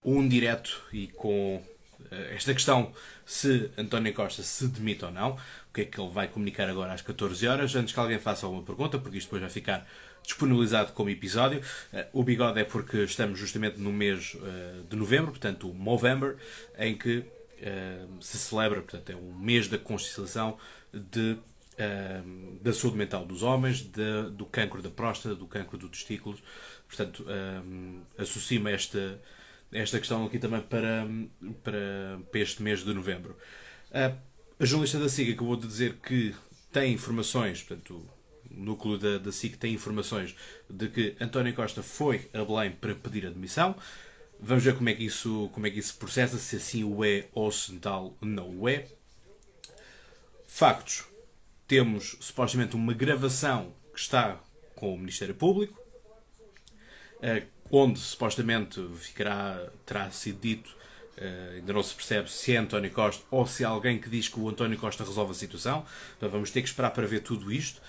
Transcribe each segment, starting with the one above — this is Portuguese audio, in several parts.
um direto e com esta questão se António Costa se demite ou não. O que é que ele vai comunicar agora às 14 horas? Antes que alguém faça alguma pergunta, porque isto depois vai ficar disponibilizado como episódio. O bigode é porque estamos justamente no mês de novembro, portanto o Movember, em que se celebra, portanto é um mês da consciencialização da saúde mental dos homens, do cancro da próstata, do cancro do testículo. Portanto, associo-me esta questão aqui também para este mês de novembro. A jornalista da SIC acabou de dizer que tem informações, portanto, o núcleo da SIC tem informações de que António Costa foi a Belém para pedir admissão. Vamos ver como é que isso processa, se assim o é ou se tal não o é. Factos. Temos supostamente uma gravação que está com o Ministério Público, onde supostamente terá sido dito, ainda não se percebe se é António Costa ou se é alguém que diz que o António Costa resolve a situação. Então vamos ter que esperar para ver tudo isto.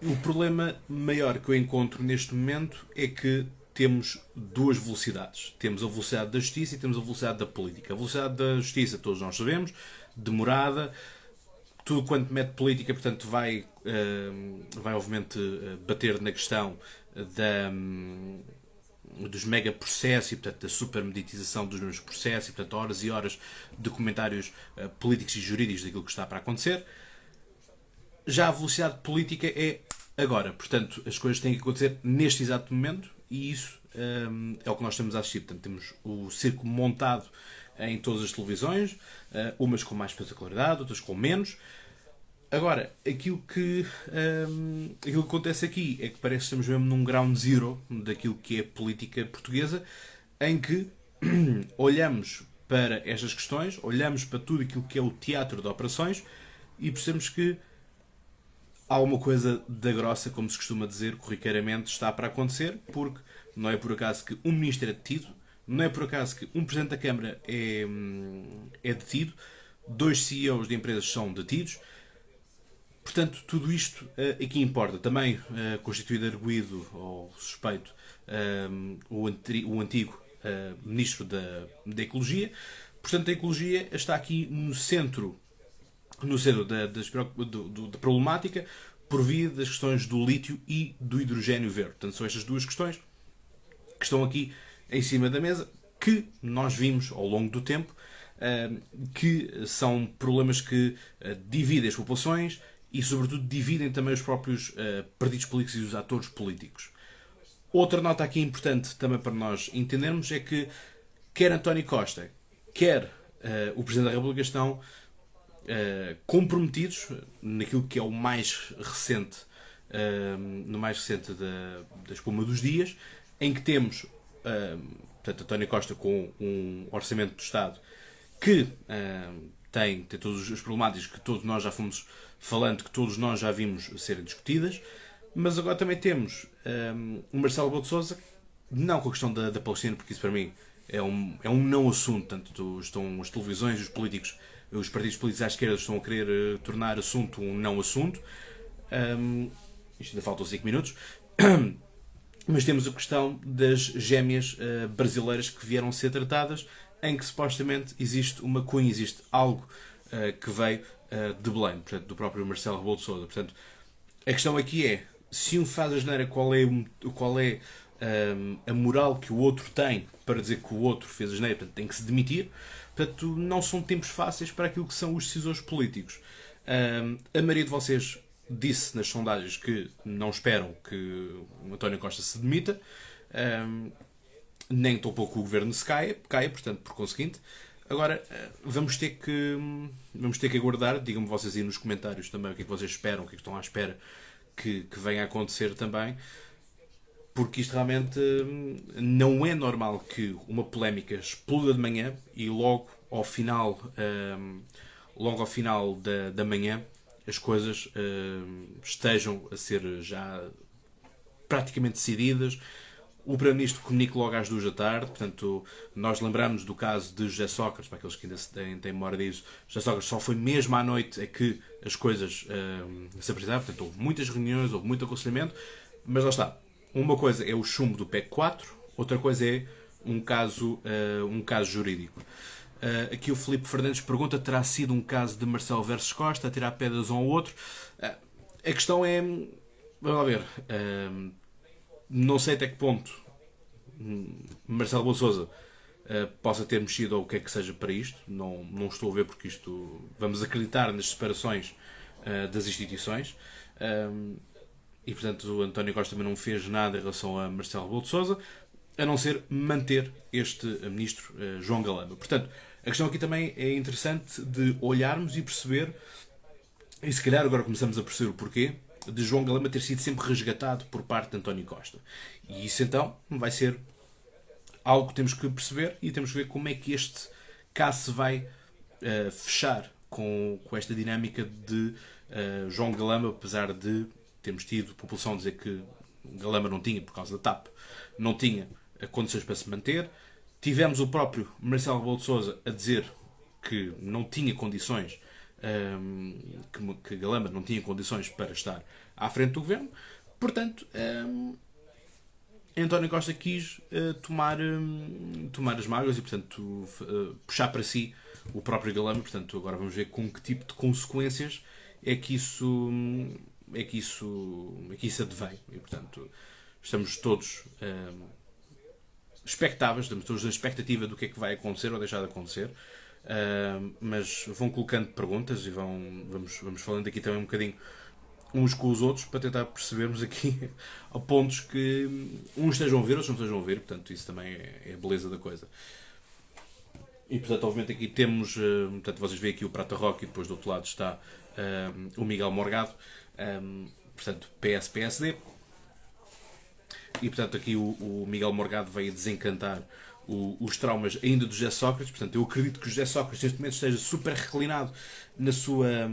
O problema maior que eu encontro neste momento é que temos duas velocidades. Temos a velocidade da justiça e temos a velocidade da política. A velocidade da justiça, todos nós sabemos, demorada. Tudo quanto mete política, portanto, vai obviamente bater na questão dos megaprocessos e, portanto, da supermeditização dos mesmos processos e, portanto, horas e horas de comentários políticos e jurídicos daquilo que está para acontecer. Já a velocidade política é agora. Portanto, as coisas têm que acontecer neste exato momento e isso é o que nós estamos a assistir. Portanto, temos o circo montado em todas as televisões, umas com mais espetacularidade, outras com menos. Agora, aquilo que acontece aqui é que parece que estamos mesmo num ground zero daquilo que é a política portuguesa, em que olhamos para estas questões, olhamos para tudo aquilo que é o teatro de operações e percebemos que há uma coisa da grossa, como se costuma dizer, corriqueiramente está para acontecer, porque não é por acaso que um ministro é detido, não é por acaso que um presidente da Câmara é detido, 2 CEOs de empresas são detidos. Portanto, tudo isto aqui importa. Também constituído arguido ou suspeito o antigo Ministro da Ecologia. Portanto, a ecologia está aqui no centro da problemática por via das questões do lítio e do hidrogênio verde. Portanto, são estas duas questões que estão aqui em cima da mesa, que nós vimos ao longo do tempo, que são problemas que dividem as populações e, sobretudo, dividem também os próprios partidos políticos e os atores políticos. Outra nota aqui importante também para nós entendermos é que quer António Costa, quer o Presidente da República estão comprometidos naquilo que é o mais recente, da espuma dos dias, em que temos portanto, António Costa com um orçamento do Estado que tem todas as problemáticas que todos nós já fomos falando, que todos nós já vimos serem discutidas, mas agora também temos o Marcelo Rebelo de Sousa, não com a questão da Palestina, porque isso para mim é um não assunto, tanto estão as televisões, os políticos, os partidos políticos à esquerda estão a querer tornar assunto um não assunto. Isto ainda faltam 5 minutos. Mas temos a questão das gêmeas brasileiras que vieram ser tratadas, em que supostamente existe uma cunha, existe algo que veio de Belém, portanto, do próprio Marcelo Rebelo de Sousa. Portanto, a questão aqui é, se um faz a asneira, qual é a moral que o outro tem para dizer que o outro fez a asneira, portanto, tem que se demitir. Portanto, não são tempos fáceis para aquilo que são os decisores políticos. A maioria de vocês disse nas sondagens que não esperam que o António Costa se demita, nem tão pouco o governo se caia, portanto, por conseguinte. Agora, vamos ter que aguardar. Digam-me vocês aí nos comentários também o que é que vocês esperam, o que é que estão à espera que venha a acontecer também, porque isto realmente não é normal que uma polémica exploda de manhã e logo ao final da manhã as coisas estejam a ser já praticamente decididas. O Primeiro-Ministro comunica logo às 2 da tarde, portanto, nós lembramos do caso de José Sócrates, para aqueles que ainda têm memória disso. José Sócrates só foi mesmo à noite a que as coisas se apresentaram, portanto, houve muitas reuniões, houve muito aconselhamento, mas lá está. Uma coisa é o chumbo do PEC 4, outra coisa é um caso jurídico. Aqui o Filipe Fernandes pergunta: terá sido um caso de Marcelo versus Costa, a tirar pedras um ao outro? A questão é, vamos lá ver, não sei até que ponto Marcelo Rebelo de Sousa possa ter mexido ou o que é que seja para isto. Não estou a ver, porque isto, vamos acreditar nas separações das instituições. E portanto o António Costa também não fez nada em relação a Marcelo Rebelo de Sousa, a não ser manter este ministro João Galamba. Portanto, a questão aqui também é interessante de olharmos e perceber, e se calhar agora começamos a perceber o porquê de João Galamba ter sido sempre resgatado por parte de António Costa. E isso então vai ser algo que temos que perceber, e temos que ver como é que este caso se vai fechar com esta dinâmica de João Galamba, apesar de termos tido a população a dizer que Galamba não tinha, por causa da TAP, não tinha condições para se manter. Tivemos o próprio Marcelo Rebelo de Sousa a dizer que não tinha condições, que Galamba não tinha condições para estar à frente do governo. Portanto, António Costa quis tomar as mágoas e, portanto, puxar para si o próprio Galamba. Portanto, agora vamos ver com que tipo de consequências é que isso advém. E, portanto, estamos todos expectáveis, estamos todos na expectativa do que é que vai acontecer ou deixar de acontecer. Mas vão colocando perguntas e vamos falando aqui também um bocadinho uns com os outros, para tentar percebermos aqui a pontos que uns estejam a ver, outros não estejam a ver. Portanto, isso também é a beleza da coisa. E, portanto, obviamente aqui temos, portanto, vocês veem aqui o Prata Rock, e depois do outro lado está o Miguel Morgado, portanto, PS-PSD. E, portanto, aqui o Miguel Morgado veio desencantar os traumas ainda do José Sócrates. Portanto, eu acredito que o José Sócrates neste momento esteja super reclinado na sua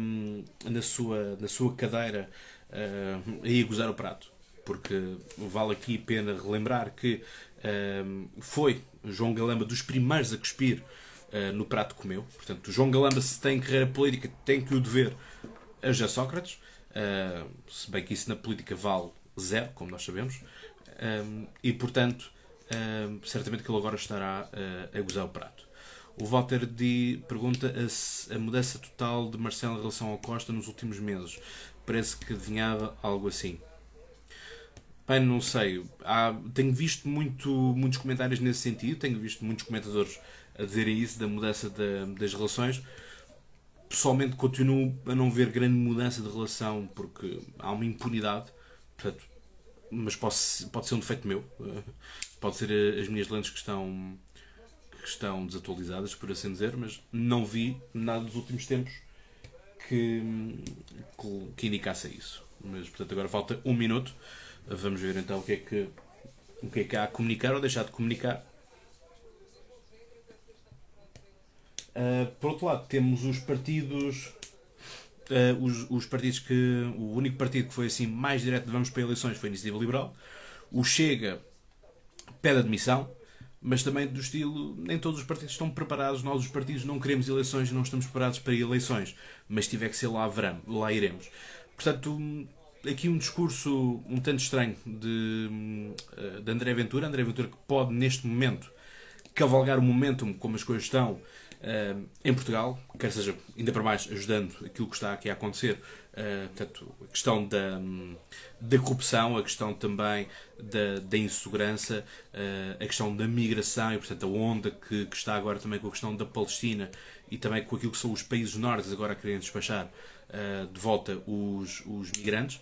cadeira a gozar o prato, porque vale aqui a pena relembrar que foi João Galamba dos primeiros a cuspir no prato que comeu. Portanto, João Galamba, se tem carreira política, tem que o dever a José Sócrates, se bem que isso na política vale zero, como nós sabemos. E, portanto, certamente que ele agora estará a gozar o prato. O Walter D pergunta a mudança total de Marcelo em relação ao Costa nos últimos meses. Parece que adivinhava algo assim. Bem, não sei. Tenho visto muitos comentários nesse sentido. Tenho visto muitos comentadores a dizerem isso, da mudança das relações. Pessoalmente continuo a não ver grande mudança de relação, porque há uma impunidade. Portanto, mas pode ser um defeito meu. Pode ser as minhas lentes que estão desatualizadas, por assim dizer, mas não vi nada dos últimos tempos que indicasse isso. Mas, portanto, agora falta um minuto. Vamos ver então o que é que há a comunicar ou deixar de comunicar. Por outro lado, temos os partidos. Os partidos que. O único partido que foi assim mais direto de vamos para eleições foi a Iniciativa Liberal. O Chega pede admissão, mas também do estilo, nem todos os partidos estão preparados. Nós, os partidos, não queremos eleições e não estamos preparados para eleições, mas se tiver que ser lá iremos. Portanto, aqui um discurso um tanto estranho de André Ventura. André Ventura, que pode neste momento cavalgar o momentum como as coisas estão em Portugal, quer seja ainda para mais ajudando aquilo que está aqui a acontecer. Portanto, a questão da corrupção, a questão também da insegurança, a questão da migração e, portanto, a onda que está agora também com a questão da Palestina e também com aquilo que são os países nórdicos agora a querem despachar de volta os migrantes.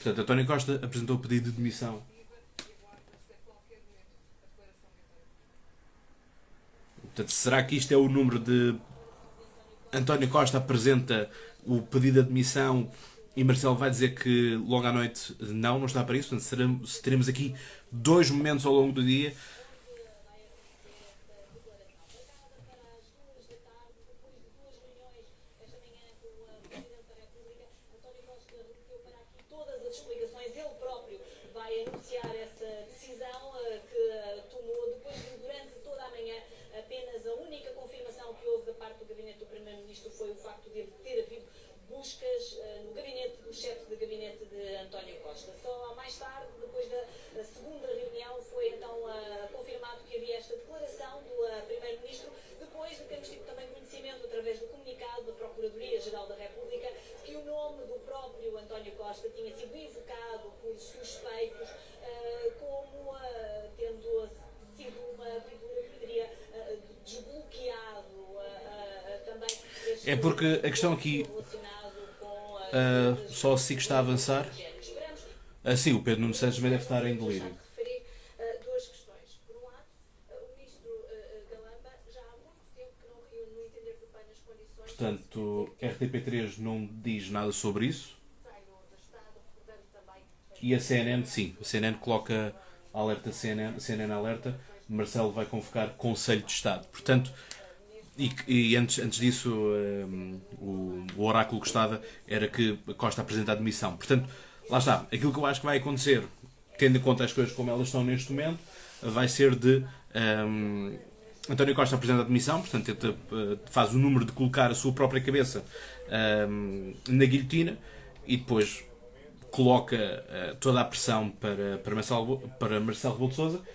Portanto, António Costa apresentou o pedido de demissão. Portanto, será que isto é o número de António Costa apresenta o pedido de admissão e Marcelo vai dizer que logo à noite não está para isso? Portanto, teremos aqui dois momentos ao longo do dia. Apenas a única confirmação que houve da parte do Primeiro-Ministro foi o facto de ter havido buscas no gabinete do chefe de gabinete de António Costa. Só mais tarde, depois da segunda reunião, foi então confirmado que havia esta declaração do Primeiro-Ministro, depois de termos tido também conhecimento, através do comunicado da Procuradoria-Geral da República, que o nome do próprio António Costa tinha sido invocado por suspeitos como tendo sido uma figura que poderia desbloqueado também É porque a questão aqui, só assim que está a avançar. Sim, o Pedro Nuno Santos também deve estar em delírio. Duas questões. Por um lado, o ministro Galamba já há muito tempo que não reúne no entender do PAN as condições. Portanto, RTP3 não diz nada sobre isso. E a CNN, sim. A CNN coloca alerta CNN alerta. Marcelo vai convocar Conselho de Estado. Portanto, e antes disso, o oráculo que estava era que Costa apresenta a demissão. Portanto, lá está. Aquilo que eu acho que vai acontecer, tendo em conta as coisas como elas estão neste momento, vai ser de António Costa apresenta a demissão, portanto faz o número de colocar a sua própria cabeça na guilhotina e depois coloca toda a pressão para Marcelo Rebelo de Sousa,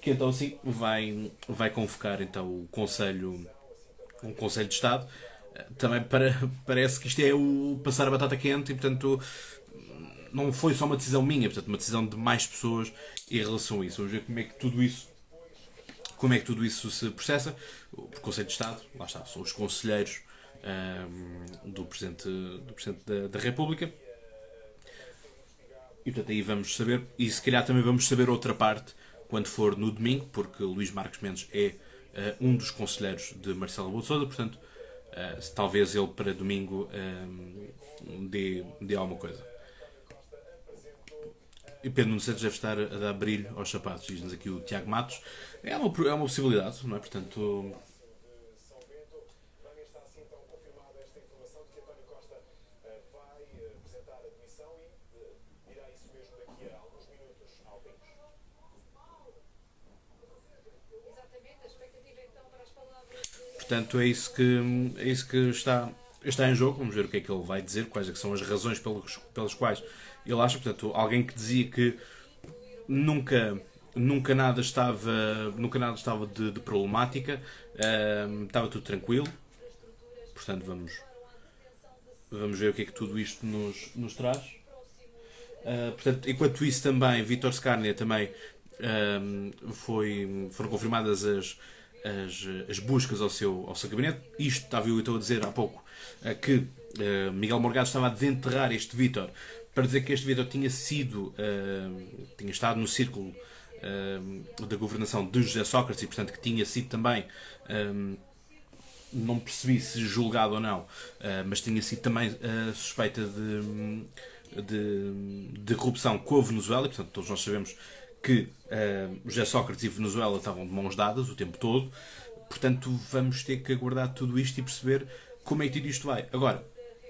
que então assim vai convocar então um Conselho de Estado. Também parece que isto é o passar a batata quente e, portanto, não foi só uma decisão minha, portanto, uma decisão de mais pessoas em relação a isso. Vamos ver como é que tudo isso se processa. O Conselho de Estado, lá está, são os conselheiros do Presidente da República. E, portanto, aí vamos saber, e se calhar também vamos saber outra parte quando for no domingo, porque Luís Marcos Mendes é um dos conselheiros de Marcelo Rebelo de Sousa, portanto, talvez ele para domingo dê alguma coisa. E Pedro Nuno Santos deve estar a dar brilho aos sapatos, diz-nos aqui o Tiago Matos. É uma possibilidade, não é? Portanto, portanto é isso que está em jogo. Vamos ver o que é que ele vai dizer, quais é que são as razões pelas quais ele acha. Portanto, alguém que dizia que nunca nada estava de problemática, estava tudo tranquilo. Portanto, vamos ver o que é que tudo isto nos traz. Portanto, enquanto isso também, Vítor Scárnia também foram confirmadas as buscas ao seu gabinete. Isto estava eu a dizer há pouco que Miguel Morgado estava a desenterrar este Vítor para dizer que este Vítor tinha estado no círculo da governação de José Sócrates e, portanto, que tinha sido também, não percebi se julgado ou não, mas tinha sido também suspeita de corrupção com a Venezuela. E, portanto, todos nós sabemos que José Sócrates e Venezuela estavam de mãos dadas o tempo todo. Portanto, vamos ter que aguardar tudo isto e perceber como é que tudo isto vai. Agora,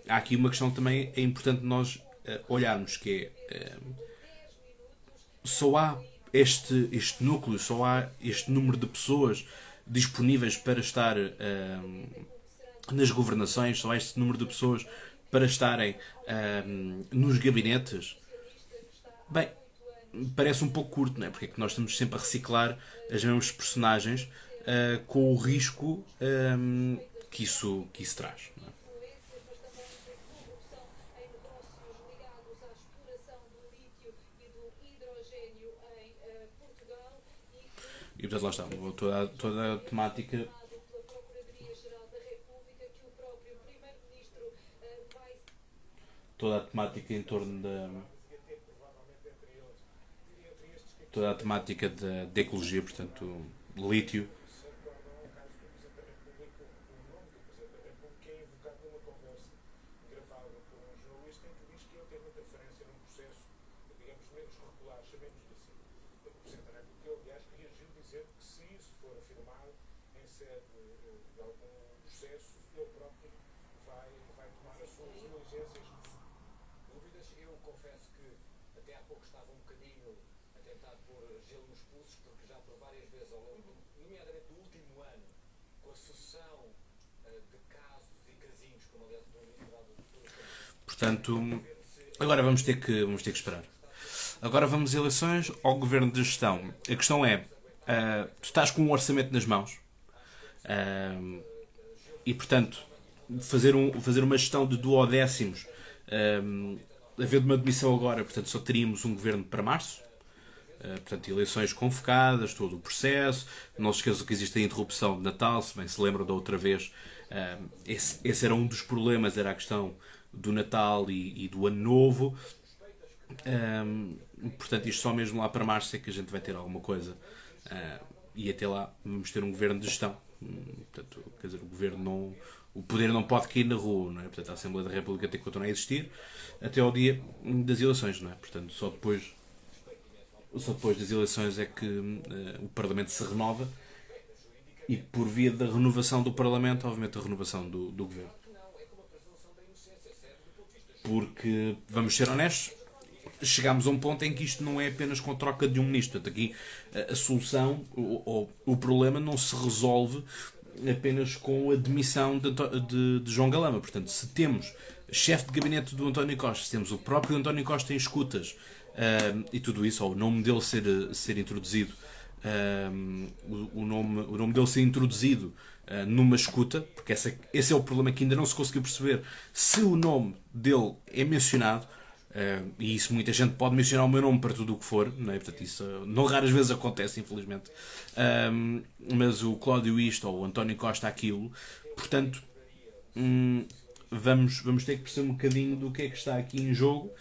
há aqui uma questão que também é importante nós olharmos, que é só há este núcleo, só há este número de pessoas disponíveis para estar nas governações, só há este número de pessoas para estarem nos gabinetes. Bem, parece um pouco curto, não é? Porque é que nós estamos sempre a reciclar as mesmas personagens com o risco que isso traz. Não é? E portanto lá está, toda a temática. Toda a temática em torno toda a temática da ecologia, portanto, lítio. Portanto, agora vamos ter que esperar. Agora vamos a eleições ao governo de gestão. A questão é, tu estás com um orçamento nas mãos e, portanto, fazer uma gestão de duodécimos, havendo uma demissão agora, portanto, só teríamos um governo para março. Portanto, eleições convocadas, todo o processo. Não se esqueçam que existe a interrupção de Natal, se bem se lembram da outra vez. Esse era um dos problemas, era a questão do Natal e do Ano Novo. Portanto, isto só mesmo lá para março é que a gente vai ter alguma coisa. E até lá vamos ter um governo de gestão. Portanto, quer dizer, o poder não pode cair na rua, não é? Portanto, a Assembleia da República tem que continuar a existir até ao dia das eleições, não é? Portanto, só depois das eleições é que o Parlamento se renova e, por via da renovação do Parlamento, obviamente a renovação do Governo. Porque, vamos ser honestos, chegámos a um ponto em que isto não é apenas com a troca de um ministro. Portanto, aqui a solução, o problema não se resolve apenas com a demissão de João Galamba. Portanto, se temos chefe de gabinete do António Costa, se temos o próprio António Costa em escutas, e tudo isso, ou o nome dele ser introduzido, o nome dele ser introduzido numa escuta, porque esse é o problema que ainda não se conseguiu perceber se o nome dele é mencionado, e isso muita gente pode mencionar o meu nome para tudo o que for, não é? Portanto, isso não raras vezes acontece, infelizmente, mas o Cláudio isto ou o António Costa aquilo. Portanto, vamos ter que perceber um bocadinho do que é que está aqui em jogo,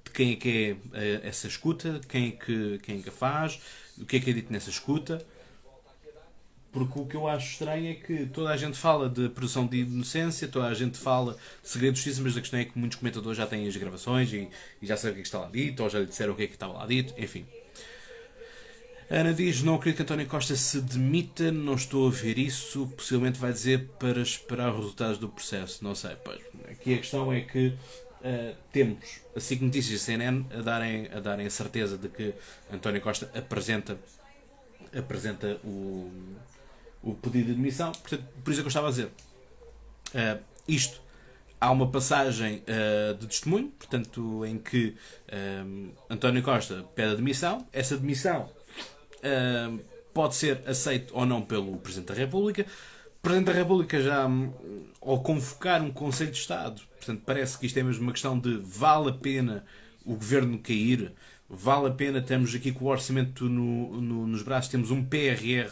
de quem é que é essa escuta, quem é que a faz, o que é dito nessa escuta. Porque o que eu acho estranho é que toda a gente fala de presunção de inocência, toda a gente fala de segredo de justiça, mas a questão é que muitos comentadores já têm as gravações e já sabem o que é que está lá dito, ou já lhe disseram o que é que estava lá dito, enfim. A Ana diz, não acredito que António Costa se demita, não estou a ver isso, possivelmente vai dizer para esperar os resultados do processo, não sei. Pois, aqui a questão é que temos a SIC Notícias e a CNN a darem a certeza de que António Costa apresenta o pedido de demissão. Portanto, por isso é que eu estava a dizer. Há uma passagem de testemunho, portanto, em que António Costa pede a demissão. Essa demissão pode ser aceita ou não pelo Presidente da República. O Presidente da República já, ao convocar um Conselho de Estado, portanto, parece que isto é mesmo uma questão de vale a pena o governo cair, vale a pena, estamos aqui com o orçamento nos braços, temos um PRR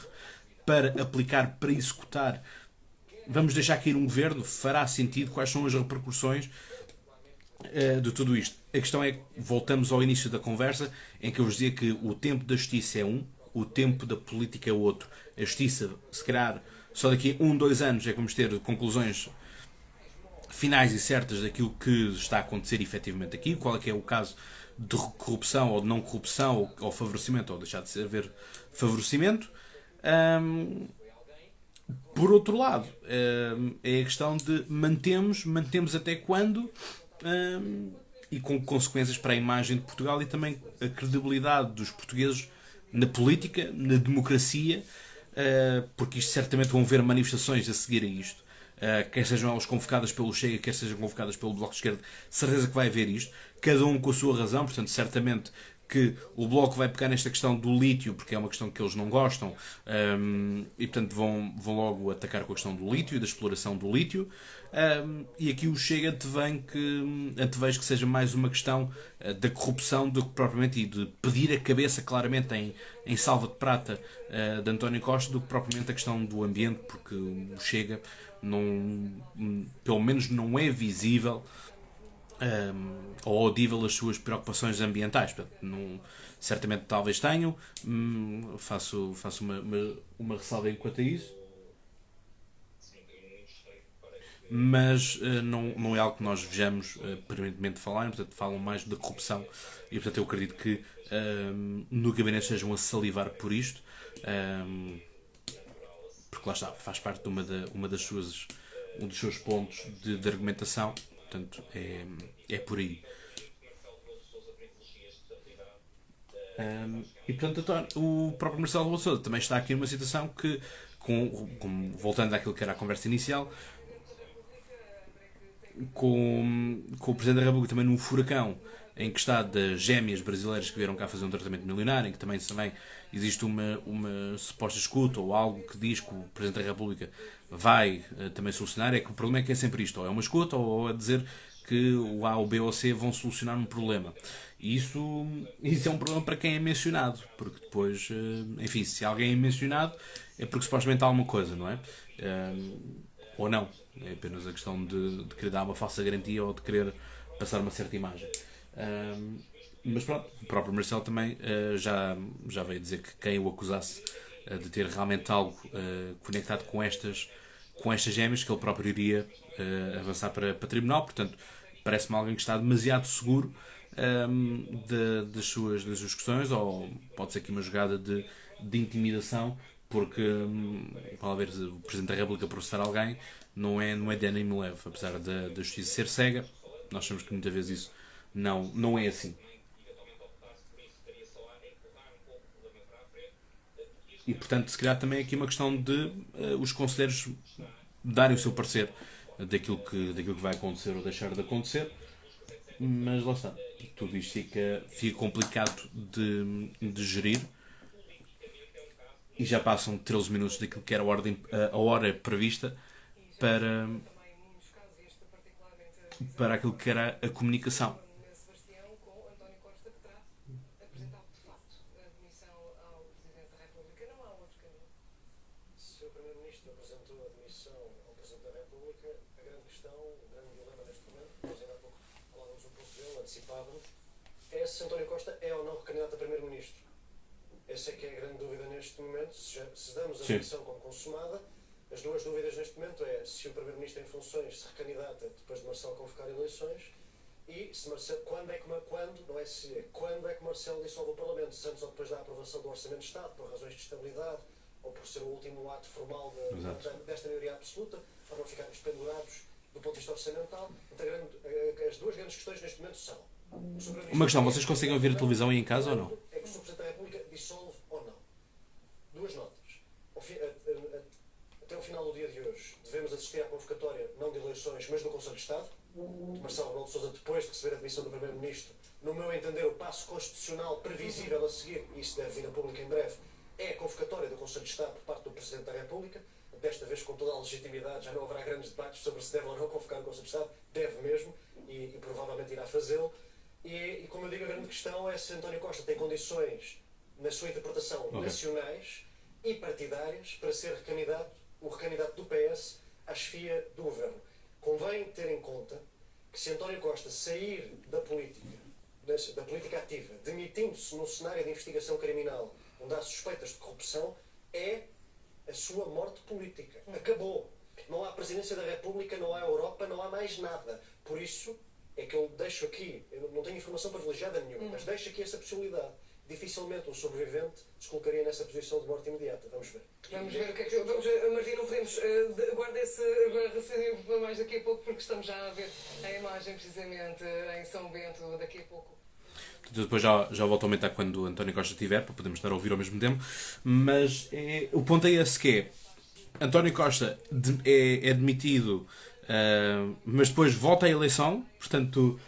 para aplicar, para executar, vamos deixar cair um governo, fará sentido, quais são as repercussões de tudo isto. A questão é que voltamos ao início da conversa, em que eu vos dizia que o tempo da justiça é um, o tempo da política é outro. A justiça, se calhar, só daqui a 2 anos é que vamos ter conclusões finais e certas daquilo que está a acontecer efetivamente aqui, qual é que é o caso de corrupção ou de não corrupção, ou favorecimento ou deixar de haver favorecimento. Por outro lado, é a questão de mantemos até quando, e com consequências para a imagem de Portugal e também a credibilidade dos portugueses na política, na democracia, porque isto certamente vão haver manifestações a seguir a isto, quer sejam elas convocadas pelo Chega, quer sejam convocadas pelo Bloco de Esquerda, certeza que vai haver isto, cada um com a sua razão, portanto, certamente que o Bloco vai pegar nesta questão do lítio, porque é uma questão que eles não gostam, e portanto vão logo atacar com a questão do lítio e da exploração do lítio, e aqui o Chega antevejo que seja mais uma questão da corrupção do que propriamente, e de pedir a cabeça claramente em salva de prata de António Costa, do que propriamente a questão do ambiente, porque o Chega pelo menos não é visível ou audível as suas preocupações ambientais. Portanto, certamente talvez tenham, faço uma ressalva enquanto a isso, mas não é algo que nós vejamos permanentemente falar. Portanto, falam mais da corrupção e portanto eu acredito que no gabinete estejam a salivar por isto, porque lá está, faz parte de um dos seus pontos de argumentação. Portanto, é por aí. E portanto, o próprio Marcelo Rebelo de Sousa também está aqui numa situação que, voltando àquilo que era a conversa inicial, com o Presidente da República também num furacão em que está das gêmeas brasileiras que vieram cá fazer um tratamento milionário, em que também existe uma suposta escuta ou algo que diz que o Presidente da República vai também solucionar. É que o problema é que é sempre isto, ou é uma escuta ou é dizer que o A, o B ou o C vão solucionar um problema. E isso é um problema para quem é mencionado, porque depois, enfim, se alguém é mencionado é porque supostamente há alguma coisa, não é? Ou não. É apenas a questão de querer dar uma falsa garantia ou de querer passar uma certa imagem. Mas pronto, o próprio Marcelo também já veio dizer que quem o acusasse de ter realmente algo conectado com estas gêmeas, que ele próprio iria avançar para tribunal. Portanto, parece-me alguém que está demasiado seguro das suas questões, ou pode ser aqui uma jogada de intimidação, porque pode haver o Presidente da República processar alguém, não é de ânimo leve, apesar da justiça ser cega. Nós sabemos que muitas vezes isso não é assim. E portanto, se calhar também é aqui uma questão de os conselheiros darem o seu parecer daquilo que vai acontecer ou deixar de acontecer. Mas lá está, tudo isto fica complicado de gerir. E já passam 13 minutos daquilo que era a hora prevista para aquilo que era a comunicação. Se o Primeiro-Ministro apresentou a demissão ao Presidente da República, a grande questão, o grande dilema neste momento, nós ainda há pouco falávamos um pouco dele, antecipávamos, é se António Costa é ou não recandidato a Primeiro-Ministro. Essa é que é a grande dúvida neste momento. Se damos a demissão como consumada, as duas dúvidas neste momento é se o Primeiro-Ministro em funções se recandidata depois de Marcelo convocar eleições e se Marcelo, quando é que Marcelo dissolve o Parlamento, se antes ou depois da aprovação do Orçamento de Estado, por razões de estabilidade, ou por ser o último ato formal desta maioria absoluta, para não ficarmos pendurados do ponto de vista orçamental. Então, as duas grandes questões neste momento são... Uma questão, vocês conseguem ouvir a televisão aí em casa ou não? É que o Sr. Presidente da República dissolve ou não. Duas notas. Até o final do dia de hoje, devemos assistir à convocatória, não de eleições, mas do Conselho de Estado. Marcelo Rebelo de Sousa, depois de receber a demissão do Primeiro-Ministro, no meu entender, o passo constitucional previsível a seguir, e isso deve vir a público em breve, é a convocatória do Conselho de Estado por parte do Presidente da República. Desta vez, com toda a legitimidade, já não haverá grandes debates sobre se deve ou não convocar o Conselho de Estado. Deve mesmo, e provavelmente irá fazê-lo. E como eu digo, a grande questão é se António Costa tem condições, na sua interpretação, nacionais e partidárias, para ser o recandidato do PS à chefia do governo. Convém ter em conta que se António Costa sair da política ativa, demitindo-se num cenário de investigação criminal onde há suspeitas de corrupção, é a sua morte política. Acabou. Não há Presidência da República, não há Europa, não há mais nada. Por isso é que eu deixo aqui, eu não tenho informação privilegiada nenhuma, mas deixo aqui essa possibilidade. Dificilmente um sobrevivente se colocaria nessa posição de morte imediata. Vamos ver. Vamos ver o que é que... Martim, não podemos... Guarda esse raciocínio para mais daqui a pouco, porque estamos já a ver a imagem, precisamente, em São Bento, daqui a pouco. Depois já volto a aumentar quando o António Costa estiver, para podermos estar a ouvir ao mesmo tempo. Mas o ponto é esse, que é António Costa é demitido, mas depois volta à eleição. Portanto,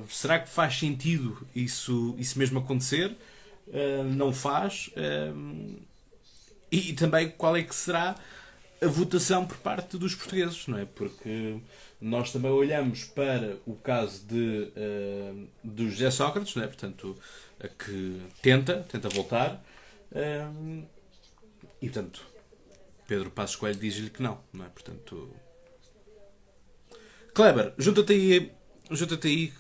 será que faz sentido isso mesmo acontecer? Não faz. E também qual é que será a votação por parte dos portugueses, não é? Porque nós também olhamos para o caso do José Sócrates, não é? Portanto, que tenta voltar, e portanto Pedro Passos Coelho diz-lhe que não é? Portanto, Kleber, junta-te aí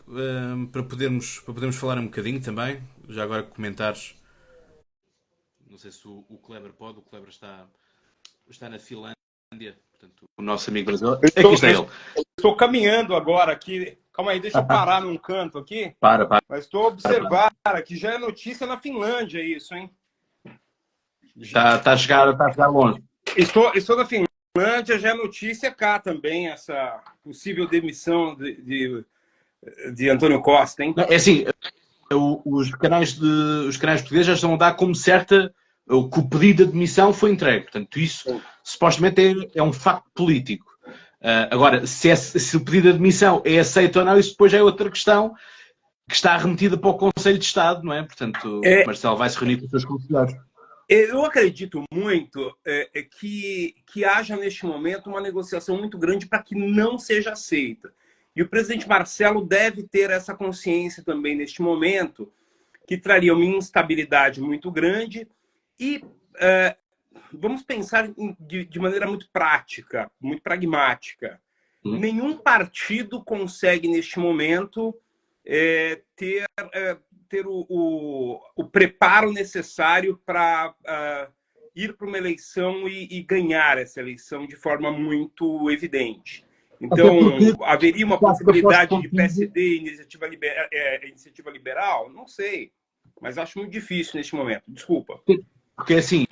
para podermos falar um bocadinho também, já agora comentares. Não sei se o Kleber pode. O Kleber está na Finlândia, portanto, o nosso amigo brasileiro. Aqui está ele. Estou caminhando agora aqui. Calma aí, deixa eu parar num canto aqui. Para. Mas estou a observar que já é notícia na Finlândia isso, hein? Está a chegar longe. Estou na Finlândia, já é notícia cá também, essa possível demissão de Antônio Costa, hein? É assim, os canais portugueses já estão a dar como certa que o pedido de admissão foi entregue. Portanto, isso supostamente é um facto político. Agora, se o pedido de admissão é aceito ou não, isso depois já é outra questão que está remetida para o Conselho de Estado, não é? Portanto, Marcelo vai se reunir com os seus conselheiros. Eu acredito muito que haja, neste momento, uma negociação muito grande para que não seja aceita. E o presidente Marcelo deve ter essa consciência também, neste momento, que traria uma instabilidade muito grande. E vamos pensar de maneira muito prática, muito pragmática. Nenhum partido consegue, neste momento, ter o preparo necessário para ir para uma eleição e ganhar essa eleição de forma muito evidente. Então, haveria uma possibilidade de PSD e iniciativa liberal? Não sei, mas acho muito difícil neste momento. Desculpa. Porque assim,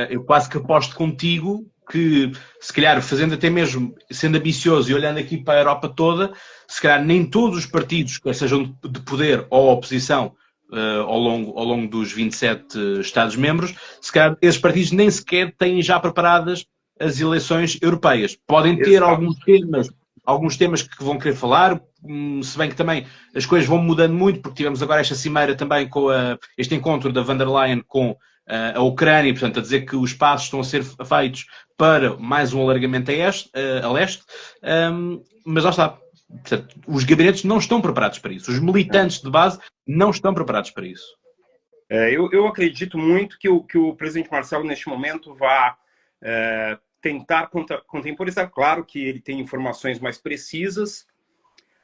eu quase que aposto contigo que, se calhar, fazendo até mesmo, sendo ambicioso e olhando aqui para a Europa toda, se calhar nem todos os partidos, quer sejam de poder ou oposição, ao longo dos 27 Estados-membros, se calhar esses partidos nem sequer têm já preparadas as eleições europeias. Podem ter alguns temas que vão querer falar, se bem que também as coisas vão mudando muito, porque tivemos agora esta cimeira também com este encontro da von der Leyen com a Ucrânia, portanto, a dizer que os passos estão a ser feitos para mais um alargamento a leste, mas lá está. Portanto, os gabinetes não estão preparados para isso. Os militantes de base não estão preparados para isso. Eu acredito muito que o presidente Marcelo, neste momento, vá tentar contemporizar. Claro que ele tem informações mais precisas.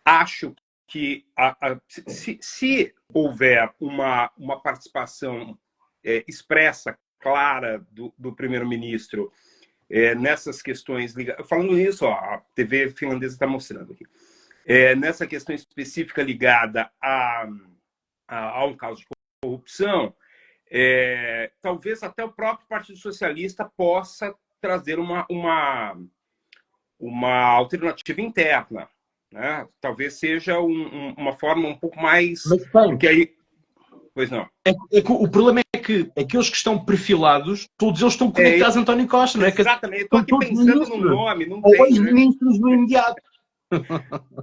Acho que se houver uma participação expressa, clara do primeiro-ministro nessas questões ligadas... Falando nisso, a TV finlandesa está mostrando aqui. Nessa questão específica ligada a um caso de corrupção, talvez até o próprio Partido Socialista possa trazer uma alternativa interna, né? Talvez seja uma forma um pouco mais... Porque aí... Pois não. O problema é que aqueles que estão perfilados, todos eles estão conectados a António Costa, não é? Exatamente. Estou aqui pensando no nome. Não ou tem, ministros no imediato.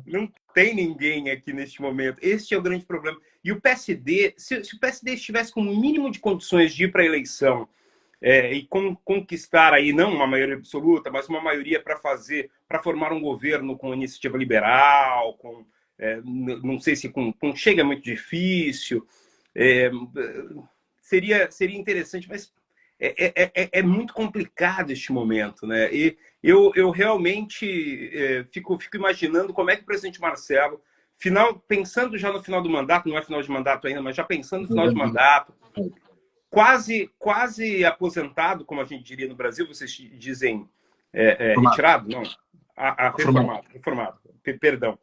Não tem ninguém aqui neste momento. Este é o grande problema. E o PSD, se o PSD estivesse com o mínimo de condições de ir para a eleição e conquistar aí, não uma maioria absoluta, mas uma maioria para formar um governo com iniciativa liberal, não sei se com Chega é muito difícil, seria interessante, mas é muito complicado este momento, né? E eu realmente fico imaginando como é que o presidente Marcelo, pensando já no final do mandato, não é final de mandato ainda, mas já pensando no final de mandato, quase aposentado, como a gente diria no Brasil, vocês dizem retirado? Não, reformado, perdão.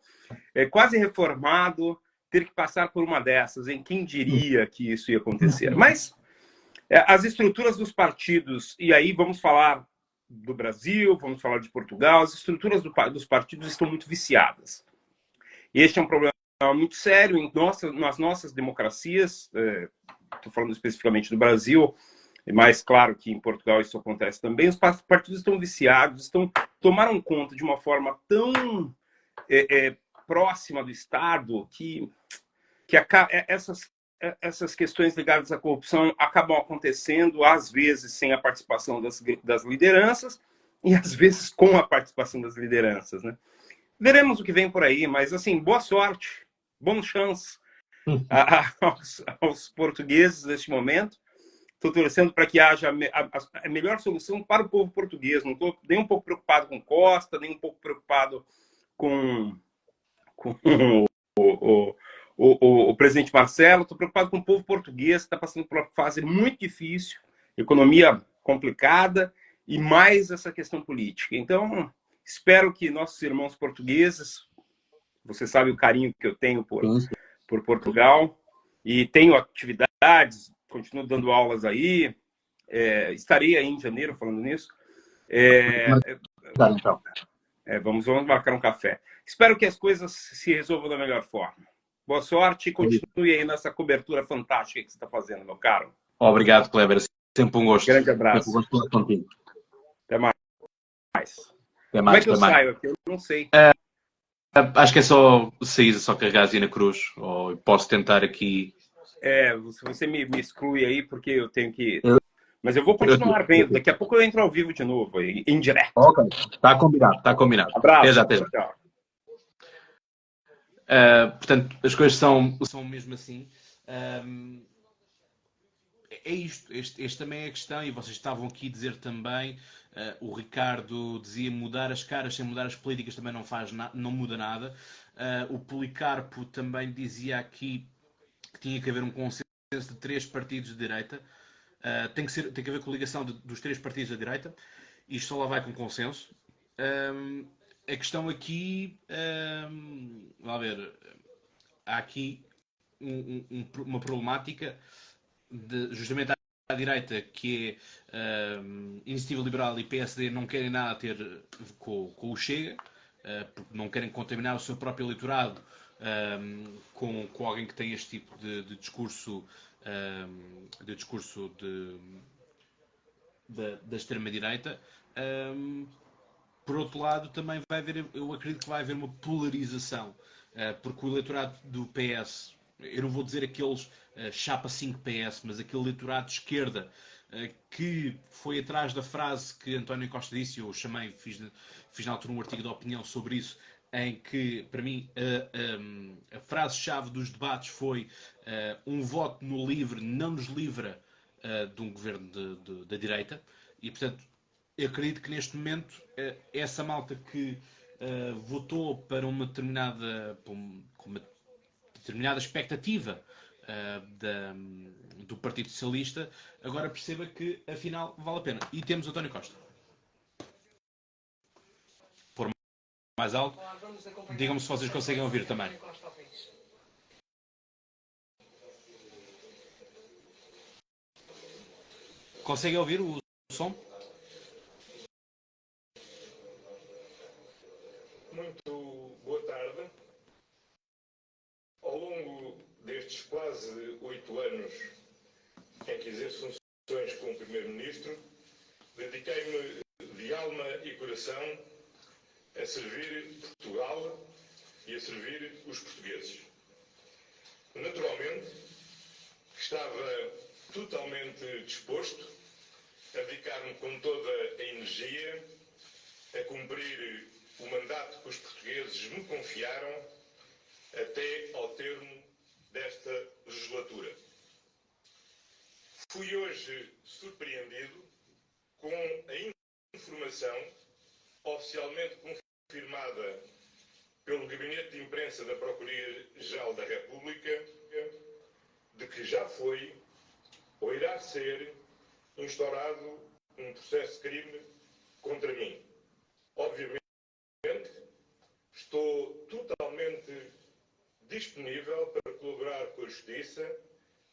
Quase reformado, ter que passar por uma dessas, em quem diria que isso ia acontecer. Mas as estruturas dos partidos, e aí vamos falar do Brasil, vamos falar de Portugal, as estruturas dos partidos estão muito viciadas. Este é um problema muito sério nas nossas democracias, estou falando especificamente do Brasil, mas claro que em Portugal isso acontece também. Os partidos estão viciados, tomaram conta de uma forma tão próxima do Estado que essas questões ligadas à corrupção acabam acontecendo, às vezes, sem a participação das lideranças e, às vezes, com a participação das lideranças, né? Veremos o que vem por aí, mas, assim, boa sorte, bom chance aos portugueses neste momento. Estou torcendo para que haja a melhor solução para o povo português. Não estou nem um pouco preocupado com Costa, nem um pouco preocupado com o presidente Marcelo. Estou preocupado com o povo português, que está passando por uma fase muito difícil, economia complicada e mais essa questão política. Então, espero que nossos irmãos portugueses, você sabe o carinho que eu tenho por Portugal, e tenho atividades, continuo dando aulas aí, estarei aí em janeiro falando nisso. Vamos marcar um café. Espero que as coisas se resolvam da melhor forma. Boa sorte e continue aí nessa cobertura fantástica que você está fazendo, meu caro. Obrigado, Kleber. Sempre um gosto. Grande abraço. Sempre um gosto de falar contigo. Até mais. Tem Como é mais, que eu tem mais. saio aqui? Eu não sei. Acho que é só sair, só carregar na cruz. Ou posso tentar aqui. Se você me exclui aí, porque eu tenho que. Eu, Mas eu vou eu, continuar vendo. Daqui a pouco eu entro ao vivo de novo, em direto. Ok, está combinado, está combinado. Até já, Abraço. até já. Tchau. Portanto, as coisas são mesmo assim. É isto. Este também é a questão, e vocês estavam aqui a dizer também. O Ricardo dizia mudar as caras sem mudar as políticas também não muda nada. O Policarpo também dizia aqui que tinha que haver um consenso de 3 partidos de direita. Tem que haver coligação dos 3 partidos da direita. Isto só lá vai com consenso. A questão aqui, vamos ver, há aqui uma problemática justamente à direita, que é Iniciativa Liberal e PSD não querem nada a ter com o Chega, porque não querem contaminar o seu próprio eleitorado com alguém que tem este tipo de discurso da extrema-direita. Por outro lado, também vai haver, eu acredito que vai haver uma polarização, porque o eleitorado do PS, eu não vou dizer aqueles chapa 5 PS, mas aquele eleitorado de esquerda que foi atrás da frase que António Costa disse, eu chamei, fiz na altura um artigo de opinião sobre isso, em que, para mim, a frase-chave dos debates foi um voto no LIVRE não nos livra de um governo da direita, e, portanto, eu acredito que neste momento essa malta que votou para uma determinada, com uma determinada expectativa do Partido Socialista, agora perceba que afinal vale a pena. E temos António Costa. Por mais alto, digam-me se vocês conseguem ouvir também. Conseguem ouvir o som? Muito boa tarde. Ao longo destes quase 8 anos em que exerço funções como Primeiro-Ministro, dediquei-me de alma e coração a servir Portugal e a servir os portugueses. Naturalmente, estava totalmente disposto a dedicar-me com toda a energia a cumprir o mandato que os portugueses me confiaram até ao termo desta legislatura. Fui hoje surpreendido com a informação oficialmente confirmada pelo Gabinete de Imprensa da Procuradoria-Geral da República de que já foi ou irá ser instaurado um processo de crime contra mim. Obviamente, estou totalmente disponível para colaborar com a Justiça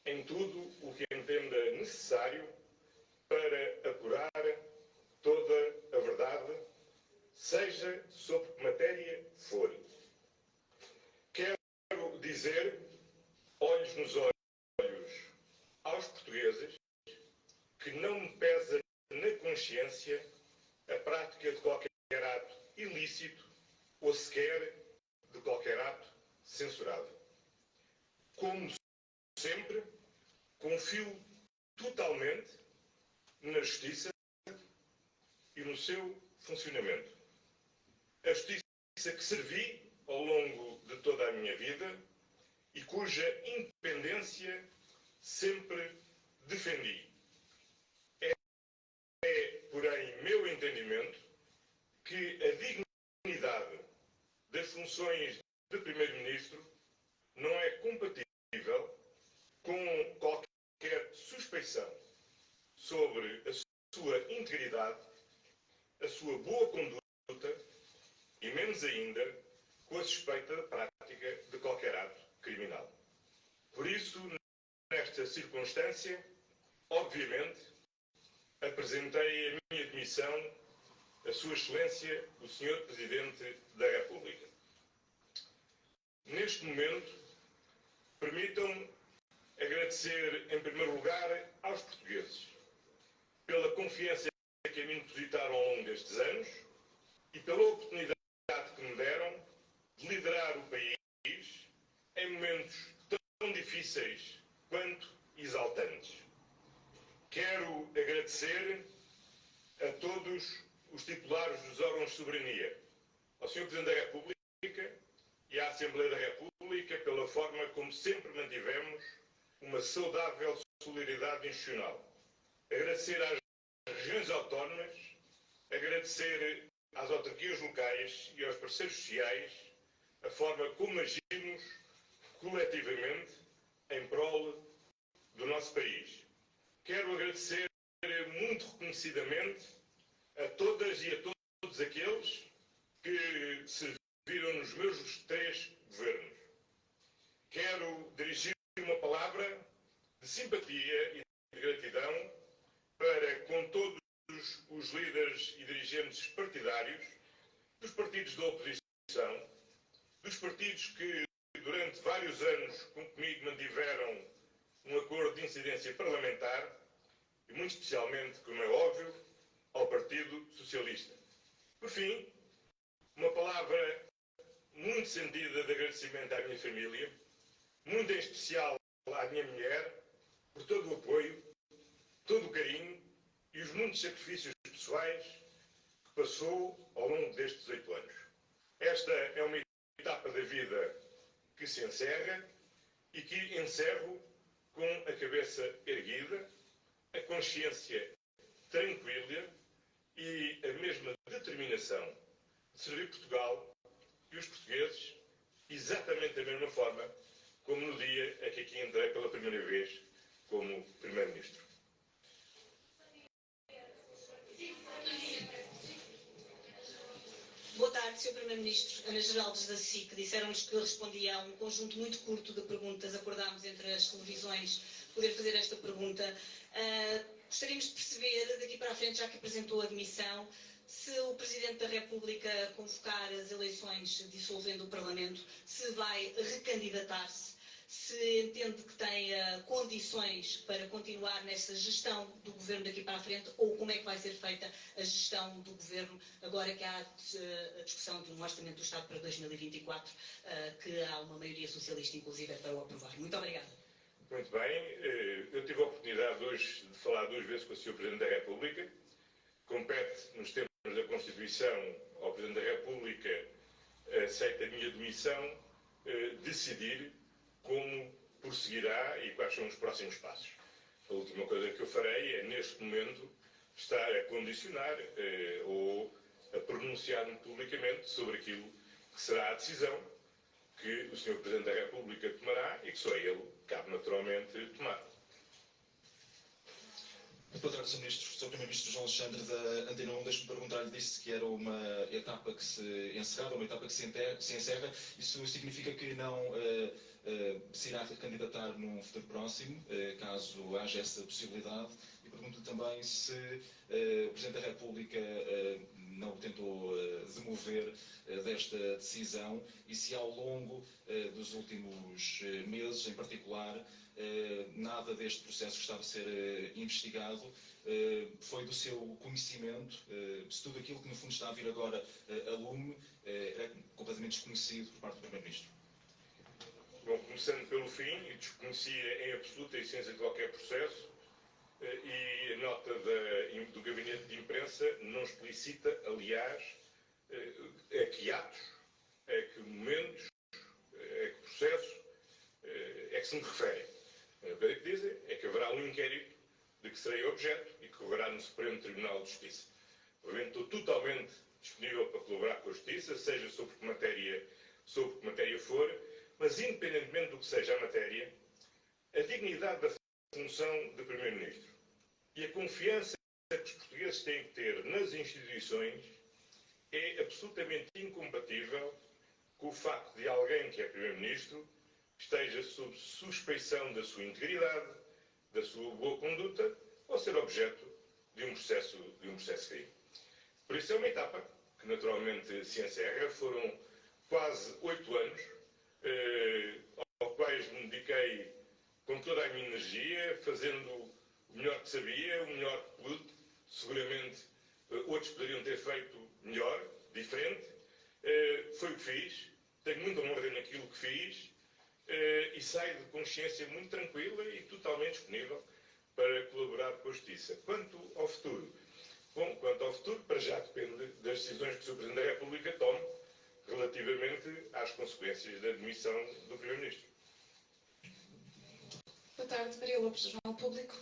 em tudo o que entenda necessário para apurar toda a verdade, seja sobre que matéria for. Quero dizer, olhos nos olhos, aos portugueses, que não me pesa na consciência a prática de qualquer ato ilícito ou sequer de qualquer ato censurado. Como sempre, confio totalmente na Justiça e no seu funcionamento. A Justiça que servi ao longo de toda a minha vida e cuja independência sempre defendi. É, porém, meu entendimento que a dignidade das funções de Primeiro-Ministro não é compatível com qualquer suspeição sobre a sua integridade, a sua boa conduta e, menos ainda, com a suspeita da prática de qualquer ato criminal. Por isso, nesta circunstância, obviamente, apresentei a minha demissão a Sua Excelência, o Sr. Presidente da República. Neste momento, permitam-me agradecer, em primeiro lugar, aos portugueses pela confiança que a mim depositaram ao longo destes anos e pela oportunidade que me deram de liderar o país em momentos tão difíceis quanto exaltantes. Quero agradecer a todos os titulares dos órgãos de soberania, ao Sr. Presidente da República e à Assembleia da República pela forma como sempre mantivemos uma saudável solidariedade institucional. Agradecer às regiões autónomas, agradecer às autarquias locais e aos parceiros sociais a forma como agimos coletivamente em prol do nosso país. Quero agradecer muito reconhecidamente a todas e a todos aqueles que serviram nos meus 3 governos. Quero dirigir uma palavra de simpatia e de gratidão para com todos os líderes e dirigentes partidários, dos partidos da oposição, dos partidos que durante vários anos comigo mantiveram um acordo de incidência parlamentar e muito especialmente, como é óbvio, ao Partido Socialista. Por fim, uma palavra muito sentida de agradecimento à minha família, muito em especial à minha mulher, por todo o apoio, todo o carinho e os muitos sacrifícios pessoais que passou ao longo destes 8 anos. Esta é uma etapa da vida que se encerra e que encerro com a cabeça erguida, a consciência tranquila e a mesma determinação de servir Portugal e os portugueses exatamente da mesma forma como no dia em que aqui entrei pela primeira vez como Primeiro-Ministro. Boa tarde, Sr. Primeiro-Ministro. Ana Geraldes da SIC. Disseram-nos que respondia a um conjunto muito curto de perguntas. Acordámos entre as televisões poder fazer esta pergunta. Gostaríamos de perceber, daqui para a frente, já que apresentou a admissão, se o Presidente da República convocar as eleições dissolvendo o Parlamento, se vai recandidatar-se, se entende que tem condições para continuar nessa gestão do Governo daqui para a frente, ou como é que vai ser feita a gestão do Governo agora que há a discussão de um Orçamento do Estado para 2024, que há uma maioria socialista, inclusive, para o aprovar. Muito obrigada. Muito bem. Eu tive a oportunidade hoje de falar 2 vezes com o Sr. Presidente da República. Compete, nos termos da Constituição, ao Presidente da República, aceita a minha demissão, decidir como prosseguirá e quais são os próximos passos. A última coisa que eu farei é, neste momento, estar a condicionar ou a pronunciar-me publicamente sobre aquilo que será a decisão que o Sr. Presidente da República tomará e que só ele cabe naturalmente tomar. Boa tarde, Sr. Ministro. Sr. Primeiro-Ministro João Alexandre da Antena 1, deixe-me perguntar-lhe, disse que era uma etapa que se encerrava, uma etapa que se encerra. Isso significa que não se irá candidatar num futuro próximo, caso haja essa possibilidade? E pergunto-lhe também se o Presidente da República não tentou demover desta decisão e se ao longo dos últimos meses, em particular, nada deste processo que estava a ser investigado foi do seu conhecimento, se tudo aquilo que no fundo está a vir agora a lume é completamente desconhecido por parte do Primeiro-Ministro. Bom, começando pelo fim, e desconhecia em absoluta essência de qualquer processo, e a nota do Gabinete de Imprensa não explicita, aliás, a que atos, a que momentos, a que processos é que se me referem. A coisa que dizem é que haverá um inquérito de que serei objeto e que correrá no Supremo Tribunal de Justiça. Obviamente estou totalmente disponível para colaborar com a Justiça, seja sobre que matéria for, mas independentemente do que seja a matéria, a dignidade da função de Primeiro-Ministro e a confiança que os portugueses têm que ter nas instituições é absolutamente incompatível com o facto de alguém que é Primeiro-Ministro esteja sob suspeição da sua integridade, da sua boa conduta, ou ser objeto de um processo de crime. Por isso é uma etapa que naturalmente se encerra. Foram quase 8 anos, aos quais me dediquei com toda a minha energia, fazendo o melhor que sabia, o melhor que pude. Seguramente outros poderiam ter feito melhor, diferente. Foi o que fiz, tenho muita honra naquilo que fiz e saio de consciência muito tranquila e totalmente disponível para colaborar com a Justiça. Quanto ao futuro? Bom, quanto ao futuro, para já depende das decisões que o Sr. Presidente da República tome relativamente às consequências da demissão do Primeiro-Ministro. Boa tarde, Maria Lopes, Jornal Público.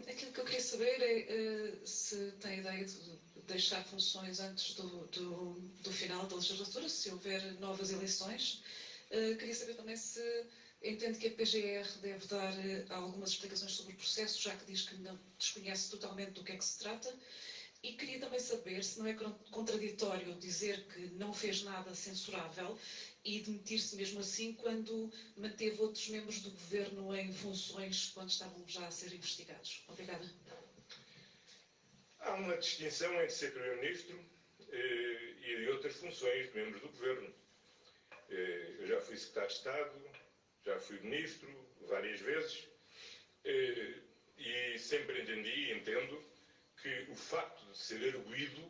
Aquilo que eu queria saber é se tem ideia de deixar funções antes do final da legislatura, se houver novas eleições. Queria saber também se entende que a PGR deve dar algumas explicações sobre o processo, já que diz que não desconhece totalmente do que é que se trata. E queria também saber se não é contraditório dizer que não fez nada censurável e demitir-se mesmo assim quando manteve outros membros do governo em funções quando estavam já a ser investigados. Obrigada. Há uma distinção entre ser Primeiro-Ministro e de outras funções de membros do governo. Eu já fui Secretário de Estado, já fui Ministro várias vezes e sempre entendi e entendo que o facto de ser arguido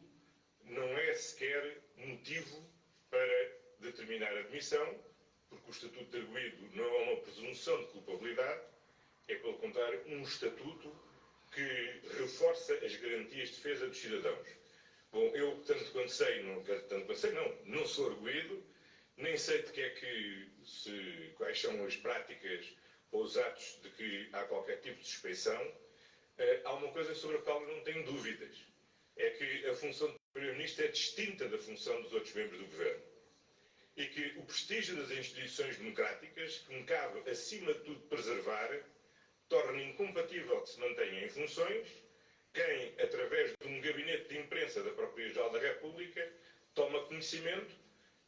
não é sequer motivo para determinar a demissão, porque o estatuto de arguido não é uma presunção de culpabilidade, é, pelo contrário, um estatuto que reforça as garantias de defesa dos cidadãos. Bom, eu, tanto quanto sei, não sou arguido, nem sei de que é que quais são as práticas ou os atos de que há qualquer tipo de suspeição. Há uma coisa sobre a qual eu não tenho dúvidas. É que a função do Primeiro-Ministro é distinta da função dos outros membros do Governo. E que o prestígio das instituições democráticas, que me cabe, acima de tudo, preservar, torna incompatível que se mantenha em funções quem, através de um gabinete de imprensa da Procuradoria-Geral da República, toma conhecimento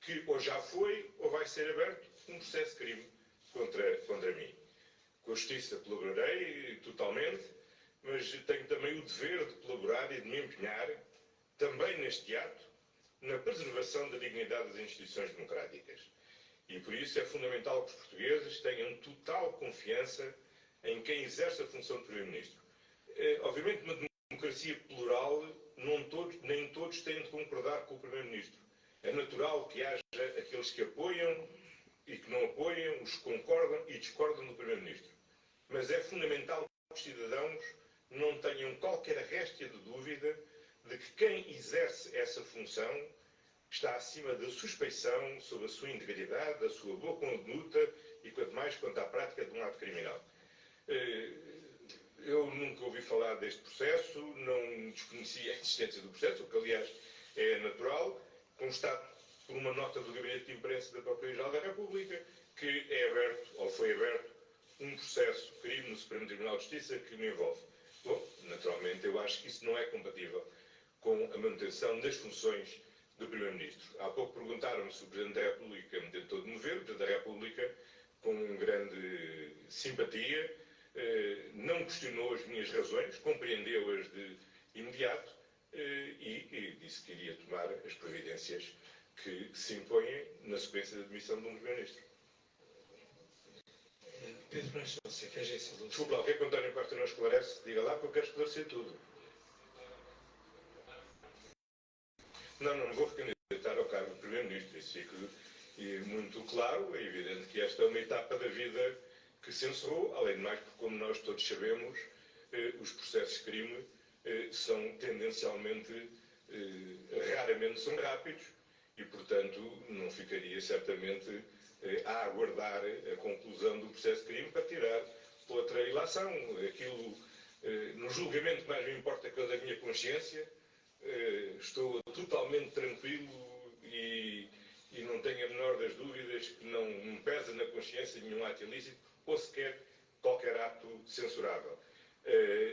que ou já foi ou vai ser aberto um processo de crime contra mim. Com a Justiça colaborarei totalmente, mas tenho também o dever de colaborar e de me empenhar, também neste ato, na preservação da dignidade das instituições democráticas. E por isso é fundamental que os portugueses tenham total confiança em quem exerce a função de Primeiro-Ministro. Obviamente, numa democracia plural, nem todos têm de concordar com o Primeiro-Ministro. É natural que haja aqueles que apoiam e que não apoiam, os que concordam e discordam do Primeiro-Ministro. Mas é fundamental que os cidadãos não tenham qualquer réstia de dúvida de que quem exerce essa função está acima da suspeição sobre a sua integridade, da sua boa conduta e, quanto mais, quanto à prática de um ato criminal. Eu nunca ouvi falar deste processo, não desconhecia a existência do processo, o que, aliás, é natural. Constato, por uma nota do Gabinete de Imprensa da Procuradoria-Geral da República, que é aberto, ou foi aberto, um processo de crime no Supremo Tribunal de Justiça que me envolve. Bom, naturalmente, eu acho que isso não é compatível com a manutenção das funções do Primeiro-Ministro. Há pouco perguntaram-me se o Presidente da República me tentou demover. O Presidente da República, com grande simpatia, não questionou as minhas razões, compreendeu-as de imediato e disse que iria tomar as providências que se impõem na sequência da demissão de um Primeiro-Ministro. Pedro Branco, que é agência do... Desculpa lá, o que é que o António Costa não esclarece? Diga lá, porque eu quero esclarecer tudo. Não vou recandidatar ao cargo de Primeiro-Ministro. Isso fica muito claro. É evidente que esta é uma etapa da vida que se encerrou, além de mais, porque, como nós todos sabemos, os processos de crime são tendencialmente, raramente são rápidos e, portanto, não ficaria certamente a aguardar a conclusão do processo de crime para tirar outra ilação. Aquilo, no julgamento que mais me importa é a minha consciência. Estou totalmente tranquilo e não tenho a menor das dúvidas que não me pesa na consciência nenhum ato ilícito ou sequer qualquer ato censurável.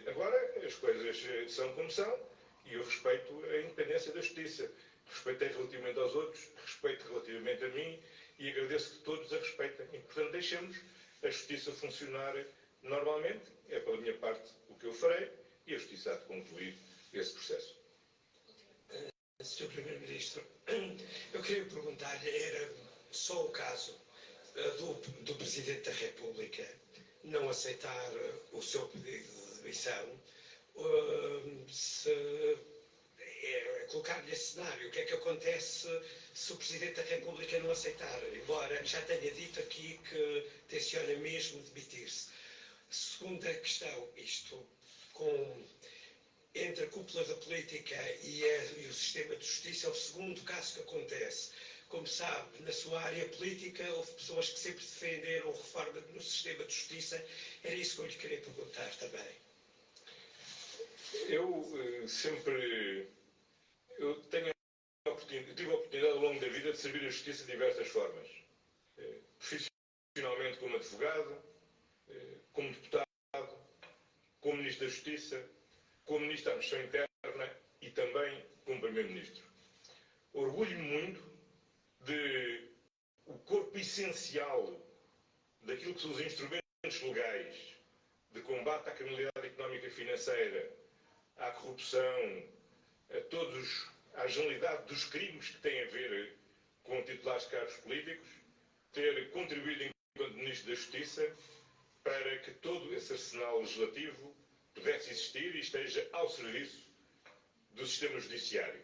Agora, as coisas são como são e eu respeito a independência da Justiça. Respeitei relativamente aos outros, respeito relativamente a mim e agradeço que todos a respeitem. E, portanto, deixemos a Justiça funcionar normalmente. É pela minha parte o que eu farei e a Justiça há de concluir esse processo. Sr. Primeiro-Ministro, eu queria perguntar-lhe, era só o caso do Presidente da República não aceitar o seu pedido de demissão, se colocar-lhe esse cenário. O que é que acontece se o Presidente da República não aceitar? Embora já tenha dito aqui que tenciona mesmo demitir-se. Segunda questão, isto entre a cúpula da política e o sistema de justiça é o segundo caso que acontece. Como sabe, na sua área política houve pessoas que sempre defenderam reforma no sistema de justiça. Era isso que eu lhe queria perguntar também. Eu tive a oportunidade ao longo da vida de servir a justiça de diversas formas. Profissionalmente como advogado, como deputado, como Ministro da Justiça, como Ministro da Administração Interna e também como Primeiro-Ministro. Orgulho-me muito de o corpo essencial daquilo que são os instrumentos legais de combate à criminalidade económica e financeira, à corrupção, à generalidade dos crimes que têm a ver com titulares de cargos políticos, ter contribuído enquanto Ministro da Justiça para que todo esse arsenal legislativo pudesse existir e esteja ao serviço do sistema judiciário.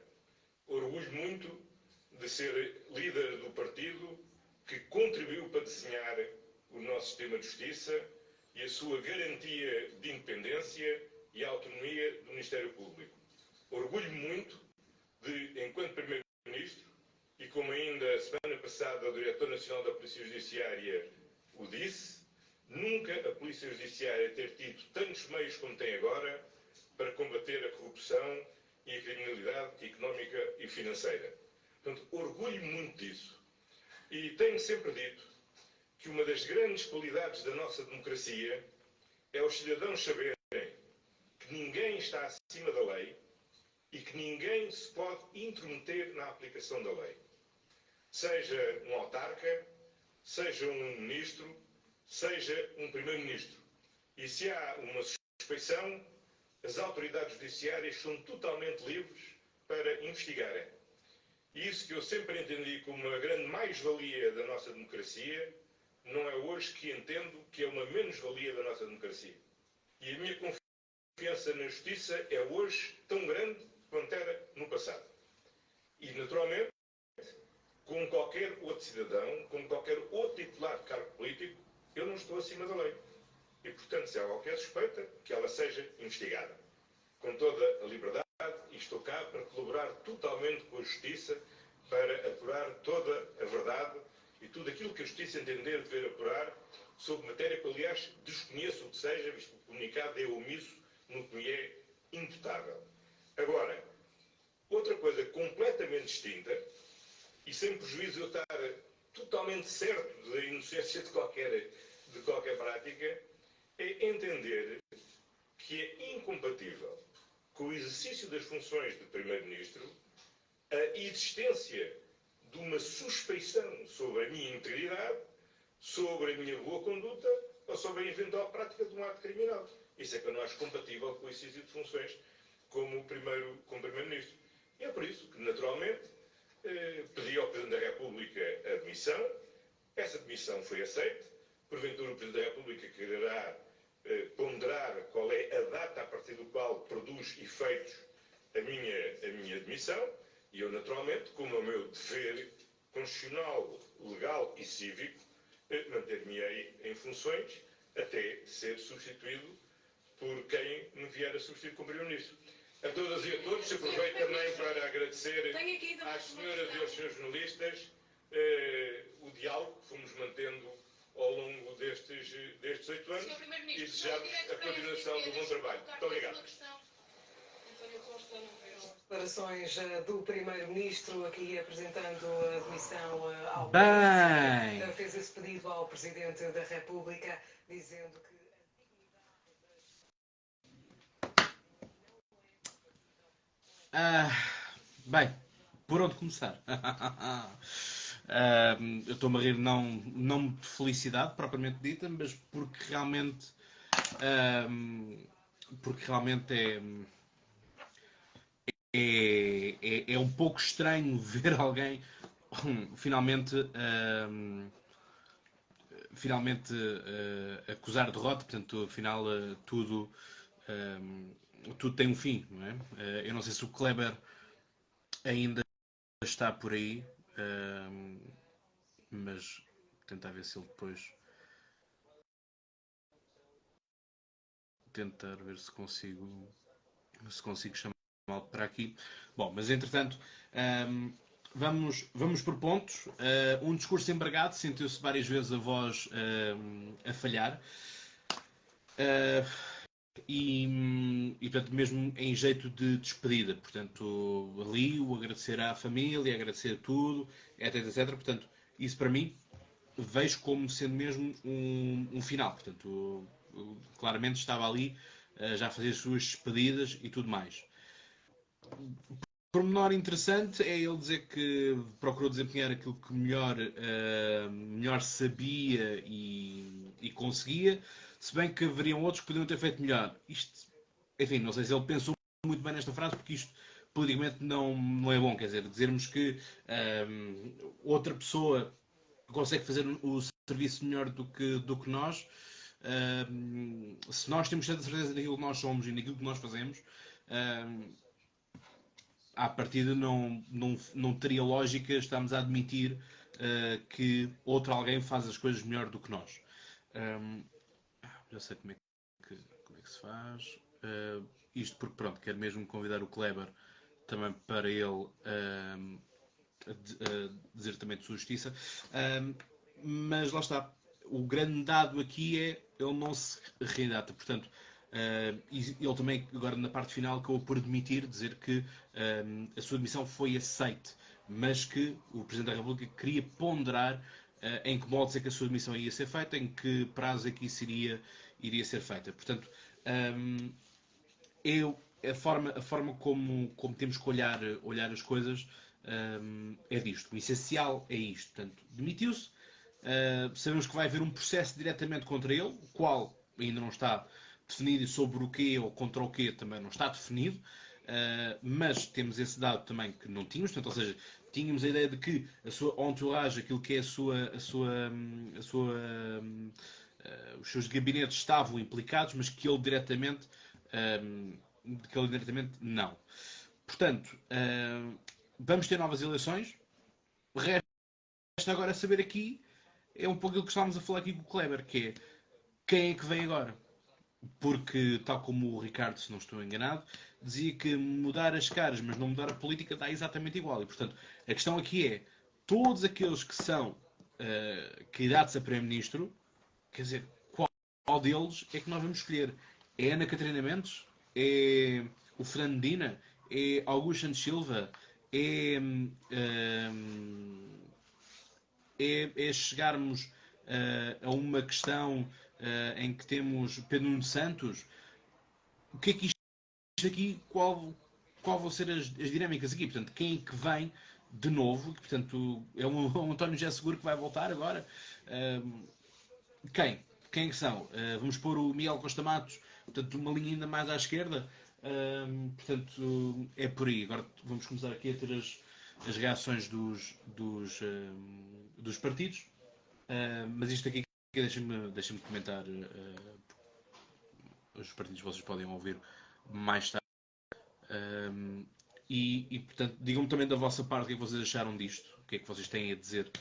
Orgulho muito de ser líder do partido que contribuiu para desenhar o nosso sistema de justiça e a sua garantia de independência e autonomia do Ministério Público. Orgulho muito de, enquanto Primeiro-Ministro, e como ainda a semana passada o Diretor Nacional da Polícia Judiciária o disse, nunca a Polícia Judiciária ter tido tantos meios como tem agora para combater a corrupção e a criminalidade económica e financeira. Portanto, orgulho muito disso. E tenho sempre dito que uma das grandes qualidades da nossa democracia é os cidadãos saberem que ninguém está acima da lei e que ninguém se pode intrometer na aplicação da lei. Seja um autarca, seja um ministro, seja um primeiro-ministro. E se há uma suspeição, as autoridades judiciárias são totalmente livres para investigarem. E isso que eu sempre entendi como uma grande mais-valia da nossa democracia, não é hoje que entendo que é uma menos-valia da nossa democracia. E a minha confiança na justiça é hoje tão grande quanto era no passado. E, naturalmente, como qualquer outro cidadão, como qualquer outro titular de cargo político, eu não estou acima da lei. E, portanto, se há qualquer suspeita, que ela seja investigada. Com toda a liberdade, e estou cá para colaborar totalmente com a Justiça, para apurar toda a verdade e tudo aquilo que a Justiça entender dever apurar sobre matéria que, aliás, desconheço o que seja, visto que o comunicado é omisso no que me é imputável. Agora, outra coisa completamente distinta, e sem prejuízo de eu estar totalmente certo da inocência de qualquer prática, é entender que é incompatível com o exercício das funções de Primeiro-Ministro a existência de uma suspeição sobre a minha integridade, sobre a minha boa conduta ou sobre a eventual prática de um ato criminal. Isso é que eu não acho compatível com o exercício de funções como Primeiro-Ministro. E é por isso que, naturalmente, pedi ao Presidente da República a demissão. Essa demissão foi aceita. Porventura, o Presidente da República quererá ponderar qual é a data a partir do qual produz efeitos a minha demissão. E eu, naturalmente, como é o meu dever constitucional, legal e cívico, manter-me-ei em funções até ser substituído por quem me vier a substituir como Primeiro-Ministro. A todas e a todos, aproveito também para agradecer às senhoras e aos senhores jornalistas o diálogo que fomos mantendo ao longo destes 8 anos e desejamos a continuação do bom trabalho. Muito obrigado. Declarações do Primeiro-Ministro aqui apresentando a demissão ao Bem, fez esse pedido ao Presidente da República, dizendo que bem, por onde começar? Eu estou-me a rir não de felicidade propriamente dita, mas porque realmente é um pouco estranho ver alguém finalmente acusar derrota. Portanto, afinal tudo tem um fim, não é? Eu não sei se o Kleber ainda está por aí, mas tentar ver se ele depois tentar ver se consigo chamá-lo para aqui. Bom, mas entretanto vamos por pontos. Um discurso embargado, sentiu-se várias vezes a voz a falhar. E portanto, mesmo em jeito de despedida, portanto, ali o agradecer à família, agradecer tudo, etc, etc. Portanto, isso para mim vejo como sendo mesmo um final. Portanto, claramente estava ali já a fazer as suas despedidas e tudo mais. Pormenor interessante é ele dizer que procurou desempenhar aquilo que melhor sabia e conseguia, se bem que haveriam outros que poderiam ter feito melhor. Isto, enfim, não sei se ele pensou muito bem nesta frase, porque isto politicamente não é bom. Quer dizer, dizermos que outra pessoa consegue fazer o serviço melhor do que nós, se nós temos tanta certeza daquilo que nós somos e naquilo que nós fazemos, à partida não teria lógica estarmos a admitir que outro alguém faz as coisas melhor do que nós. Já sei como é que se faz. Isto porque, pronto, quero mesmo convidar o Kleber também para ele dizer também de sua justiça. Mas lá está. O grande dado aqui é ele não se reindata. Portanto, ele também, agora na parte final, acabou por admitir, dizer que a sua demissão foi aceite, mas que o Presidente da República queria ponderar em que modos é que a sua demissão ia ser feita, em que prazo é que isso iria ser feita. Portanto, a forma como temos que olhar as coisas é disto. O essencial é isto. Portanto, demitiu-se. Sabemos que vai haver um processo diretamente contra ele, o qual ainda não está definido, e sobre o quê ou contra o quê também não está definido. Mas temos esse dado também que não tínhamos, portanto, ou seja, tínhamos a ideia de que a sua entourage, aquilo que é os seus gabinetes estavam implicados, mas que ele diretamente não. Portanto, vamos ter novas eleições. O resto agora saber aqui é um pouco aquilo que estávamos a falar aqui com o Kleber, que é quem é que vem agora. Porque, tal como o Ricardo, se não estou enganado, dizia que mudar as caras, mas não mudar a política, dá exatamente igual. E, portanto, a questão aqui é, todos aqueles que são candidatos a Primeiro-Ministro, quer dizer, qual deles é que nós vamos escolher? É Ana Catarina Mendes? É o Fernando Medina? É Augusto Santos Silva? É chegarmos a uma questão em que temos Pedro Nuno Santos? O que é que isto aqui, qual vão ser as dinâmicas aqui? Portanto, quem é que vem de novo? Portanto, é um António José Seguro que vai voltar agora? Quem? Quem é que são? Vamos pôr o Miguel Costa Matos, portanto, uma linha ainda mais à esquerda. Portanto, é por aí. Agora vamos começar aqui a ter as reações dos partidos. Mas isto aqui, deixem-me comentar. Os partidos vocês podem ouvir mais tarde. Portanto, digam-me também da vossa parte o que é que vocês acharam disto, o que é que vocês têm a dizer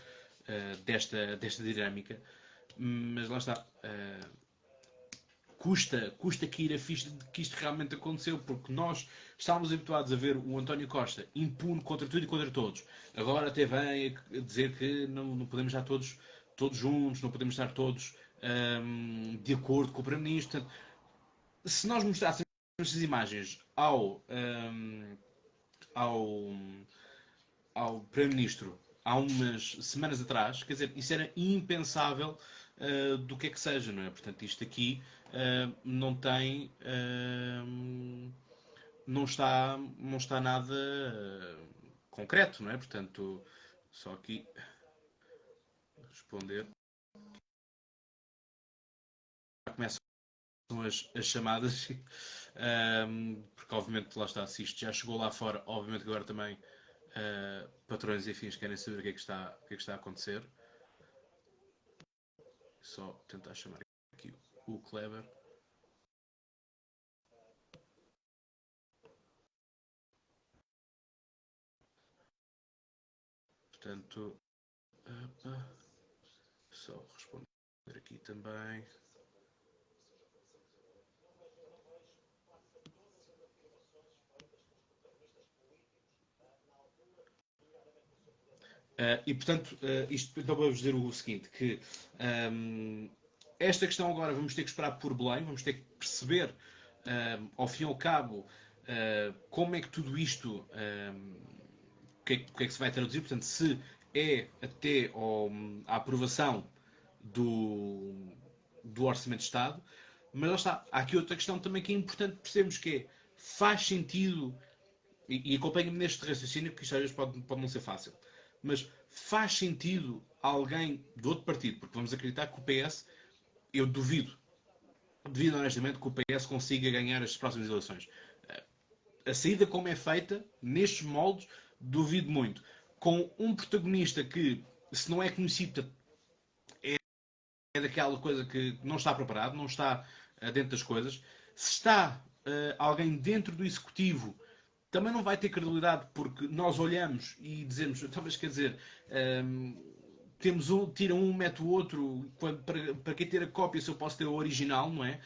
desta dinâmica. Mas lá está. Custa cair a ficha de que isto realmente aconteceu, porque nós estávamos habituados a ver o António Costa impune contra tudo e contra todos. Agora até vem a dizer que não podemos estar todos juntos, não podemos estar todos de acordo com o Primeiro-Ministro. Se nós mostrássemos estas imagens ao Primeiro-Ministro há umas semanas atrás, quer dizer, isso era impensável do que é que seja, não é? Portanto, isto aqui não tem. Não está nada concreto, não é? Portanto, só aqui responder. Já começam as chamadas, porque obviamente lá está, se isto já chegou lá fora, obviamente que agora também patrões e afins querem saber o que é que está a acontecer. Só tentar chamar aqui o Kleber. Portanto, opa, só responder aqui também. E portanto, isto então vamos dizer o seguinte, que esta questão agora vamos ter que esperar por Belém, vamos ter que perceber, ao fim e ao cabo, como é que tudo isto, o que é que se vai traduzir, portanto, se é até à aprovação do Orçamento de Estado, mas lá está, há aqui outra questão também que é importante percebermos que é, faz sentido, e acompanha-me neste raciocínio, que isto às vezes pode não ser fácil, mas faz sentido alguém do outro partido, porque vamos acreditar que o PS, eu duvido honestamente que o PS consiga ganhar as próximas eleições. A saída como é feita, nestes moldes, duvido muito. Com um protagonista que, se não é conhecido, é daquela coisa que não está preparado, não está dentro das coisas. Se está alguém dentro do Executivo, também não vai ter credibilidade, porque nós olhamos e dizemos, então, mas quer dizer, temos tira um, mete o outro, para quem ter a cópia se eu posso ter o original, não é?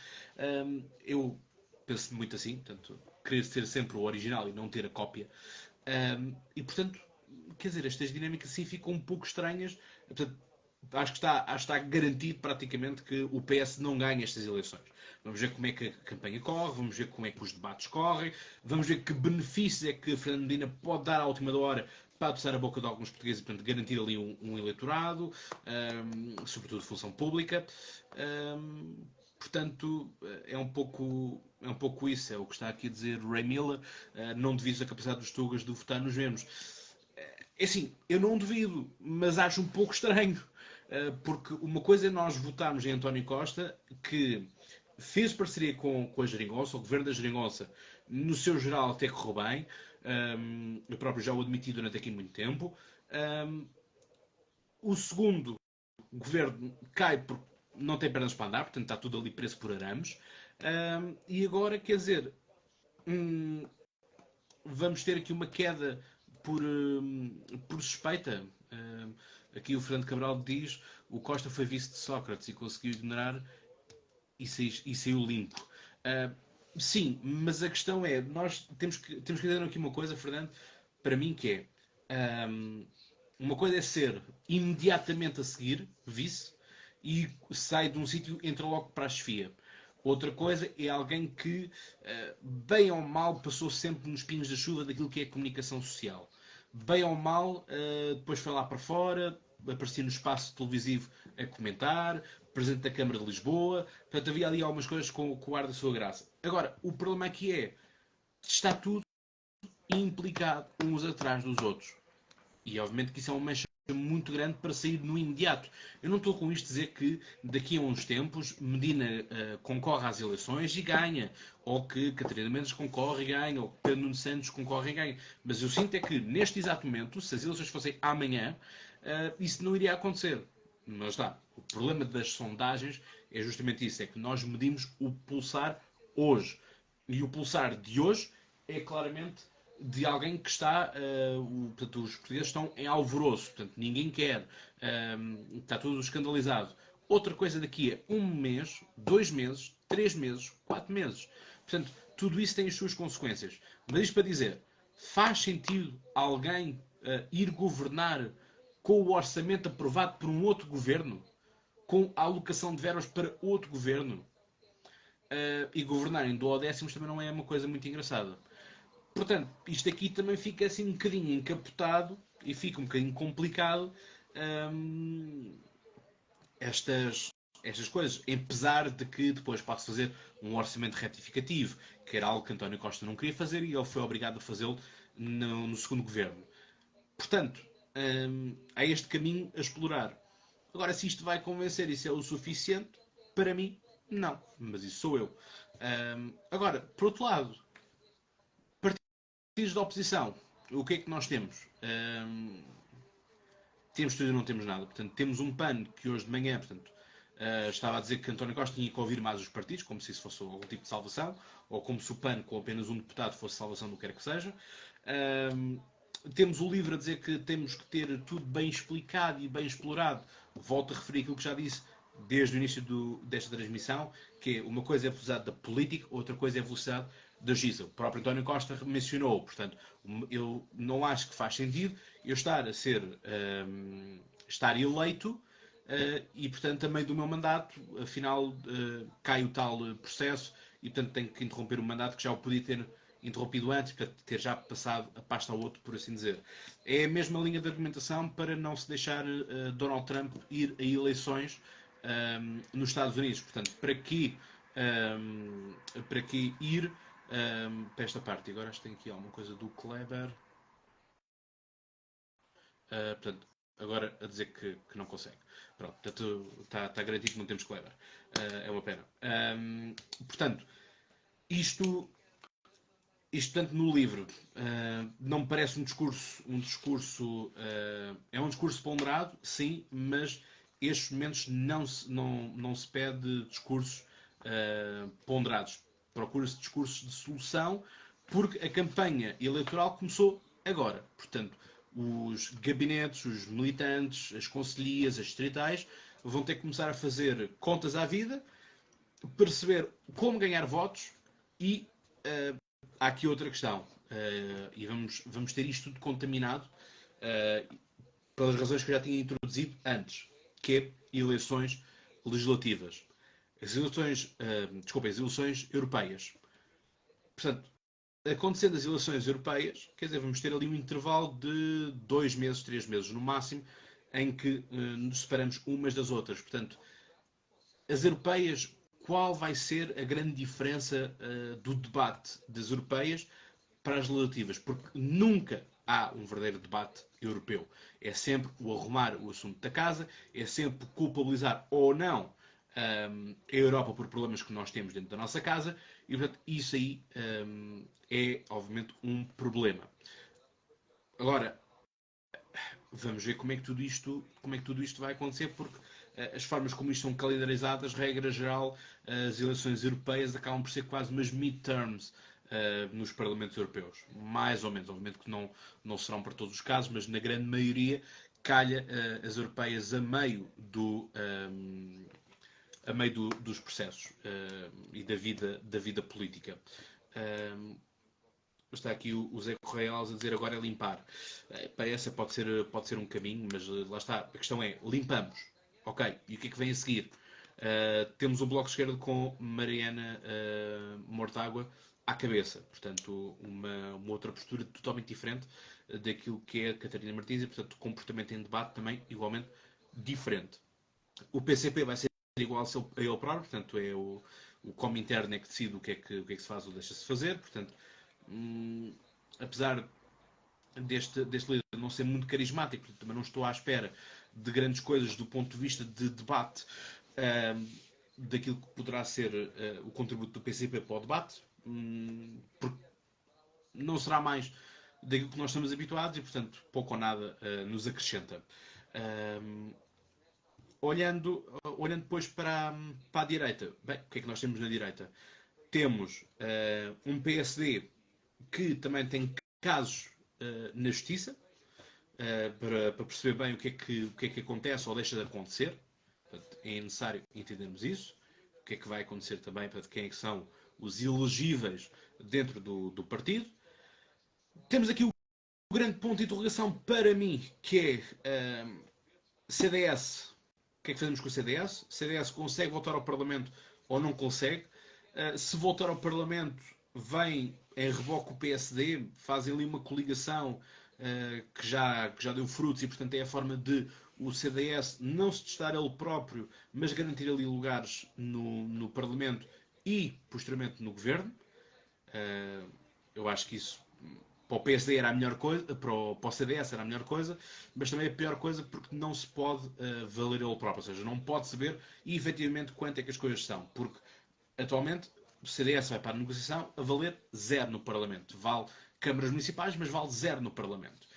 Eu penso muito assim, portanto, querer ser sempre o original e não ter a cópia. E portanto, quer dizer, estas dinâmicas assim ficam um pouco estranhas. Portanto, acho que está garantido praticamente que o PS não ganha estas eleições. Vamos ver como é que a campanha corre, vamos ver como é que os debates correm, vamos ver que benefícios é que Fernando Medina pode dar à última hora para adoçar a boca de alguns portugueses e, portanto, garantir ali um eleitorado, sobretudo função pública. Portanto, é um pouco isso, é o que está aqui a dizer Ray Miller, não devido à capacidade dos tugas de votar nos mesmos. É assim, eu não duvido, mas acho um pouco estranho, porque uma coisa é nós votarmos em António Costa, que fez parceria com a Geringonça, o governo da Geringonça, no seu geral até correu bem, eu próprio já o admiti durante aqui muito tempo. O segundo governo cai porque não tem pernas para andar, portanto está tudo ali preso por arames. E agora, quer dizer, vamos ter aqui uma queda por suspeita. Aqui o Fernando Cabral diz: o Costa foi vice de Sócrates e conseguiu ignorar e saiu limpo. Sim, mas a questão é, nós temos que dizer aqui uma coisa, Fernando, para mim, que é uma coisa é ser imediatamente a seguir vice e sai de um sítio e entra logo para a chefia. Outra coisa é alguém que, bem ou mal, passou sempre nos pingos da chuva daquilo que é a comunicação social. Bem ou mal, depois foi lá para fora, aparecia no espaço televisivo a comentar, presidente da Câmara de Lisboa. Portanto, havia ali algumas coisas com o ar da sua graça. Agora, o problema aqui é, está tudo implicado uns atrás dos outros. E obviamente que isso é uma mancha muito grande para sair no imediato. Eu não estou com isto a dizer que daqui a uns tempos Medina concorre às eleições e ganha, ou que Catarina Mendes concorre e ganha, ou que Pedro Nuno Santos concorre e ganha. Mas eu sinto é que neste exato momento, se as eleições fossem amanhã, isso não iria acontecer. Mas dá. O problema das sondagens é justamente isso, é que nós medimos o pulsar hoje. E o pulsar de hoje é claramente de alguém que está, portanto, os portugueses estão em alvoroço, portanto, ninguém quer, está tudo escandalizado. Outra coisa daqui é 1 mês, 2 meses, 3 meses, 4 meses. Portanto, tudo isso tem as suas consequências. Mas isto para dizer, faz sentido alguém ir governar com o orçamento aprovado por um outro governo? Com a alocação de verbas para outro governo? E governar em duodécimos também não é uma coisa muito engraçada. Portanto, isto aqui também fica assim um bocadinho encapotado e fica um bocadinho complicado estas coisas. Apesar de que depois pode fazer um orçamento retificativo, que era algo que António Costa não queria fazer e ele foi obrigado a fazê-lo no segundo governo. Portanto, há este caminho a explorar. Agora, se isto vai convencer e se é o suficiente, para mim, não. Mas isso sou eu. Agora, por outro lado, partidos da oposição, o que é que nós temos? Temos tudo e não temos nada. Portanto, temos um PAN que hoje de manhã, portanto, estava a dizer que António Costa tinha que ouvir mais os partidos, como se isso fosse algum tipo de salvação, ou como se o PAN com apenas um deputado fosse salvação do que quer que seja. temos o livro a dizer que temos que ter tudo bem explicado e bem explorado. Volto a referir aquilo que já disse desde o início desta transmissão, que é uma coisa é a velocidade da política, outra coisa é a velocidade da justiça. O próprio António Costa mencionou, portanto, eu não acho que faz sentido eu estar eleito e, portanto, a meio do meu mandato, afinal, cai o tal processo e, portanto, tenho que interromper o mandato que já o podia ter interrompido antes, portanto, ter já passado a pasta ao outro, por assim dizer. É a mesma linha de argumentação para não se deixar Donald Trump ir a eleições nos Estados Unidos. Portanto, para que ir para esta parte? Agora acho que tem aqui alguma coisa do Kleber. Portanto, agora a dizer que não consegue. Pronto, portanto, está garantido que não temos Kleber. É uma pena. Portanto, isto, portanto, no livro, não me parece um discurso é um discurso ponderado, sim, mas estes momentos não se pede discursos ponderados. Procura-se discursos de solução, porque a campanha eleitoral começou agora. Portanto, os gabinetes, os militantes, as conselhias, as distritais, vão ter que começar a fazer contas à vida, perceber como ganhar votos e há aqui outra questão. E vamos ter isto tudo contaminado pelas razões que eu já tinha introduzido antes, que é eleições legislativas. As eleições europeias. Portanto, acontecendo as eleições europeias, quer dizer, vamos ter ali um intervalo de 2 meses, 3 meses no máximo, em que nos separamos umas das outras. Portanto, as europeias, qual vai ser a grande diferença do debate das europeias para as legislativas? Porque nunca há um verdadeiro debate europeu. É sempre o arrumar o assunto da casa, é sempre culpabilizar ou não a Europa por problemas que nós temos dentro da nossa casa e, portanto, isso aí é, obviamente, um problema. Agora, vamos ver como é que tudo isto vai acontecer, porque as formas como isto são calendarizadas, regra geral, as eleições europeias acabam por ser quase umas midterms nos parlamentos europeus. Mais ou menos, obviamente que não serão para todos os casos, mas na grande maioria calha as europeias a meio dos processos e da vida política. Está aqui o Zé Correia a dizer agora é limpar. Essa pode ser um caminho, mas lá está. A questão é, limpamos. Ok, e o que é que vem a seguir? Temos um Bloco de Esquerda com Mariana Mortágua à cabeça. Portanto, uma outra postura totalmente diferente daquilo que é a Catarina Martins e, portanto, comportamento em debate também igualmente diferente. O PCP vai ser igual a ele próprio, portanto, é o Comintern é que decide o que é que se faz ou deixa-se fazer. Portanto, apesar deste líder não ser muito carismático, também não estou à espera de grandes coisas do ponto de vista de debate daquilo que poderá ser o contributo do PCP para o debate, porque não será mais daquilo que nós estamos habituados e, portanto, pouco ou nada nos acrescenta. Olhando depois para a direita, bem, o que é que nós temos na direita? Temos um PSD que também tem casos na justiça para perceber bem o que é que acontece ou deixa de acontecer. Portanto, é necessário entendermos isso. O que é que vai acontecer também para quem é que são os elegíveis dentro do partido. Temos aqui o grande ponto de interrogação para mim, que é CDS. O que é que fazemos com o CDS? O CDS consegue voltar ao Parlamento ou não consegue? Se voltar ao Parlamento, vem em reboque o PSD, fazem ali uma coligação que já deu frutos e, portanto, é a forma de o CDS não se testar ele próprio, mas garantir ali lugares no Parlamento e, posteriormente, no Governo. Eu acho que isso para o PSD era a melhor coisa, para o CDS era a melhor coisa, mas também a pior coisa porque não se pode valer ele próprio, ou seja, não pode saber efetivamente quanto é que as coisas são, porque atualmente o CDS vai para a negociação a valer zero no Parlamento. Vale câmaras municipais, mas vale zero no Parlamento.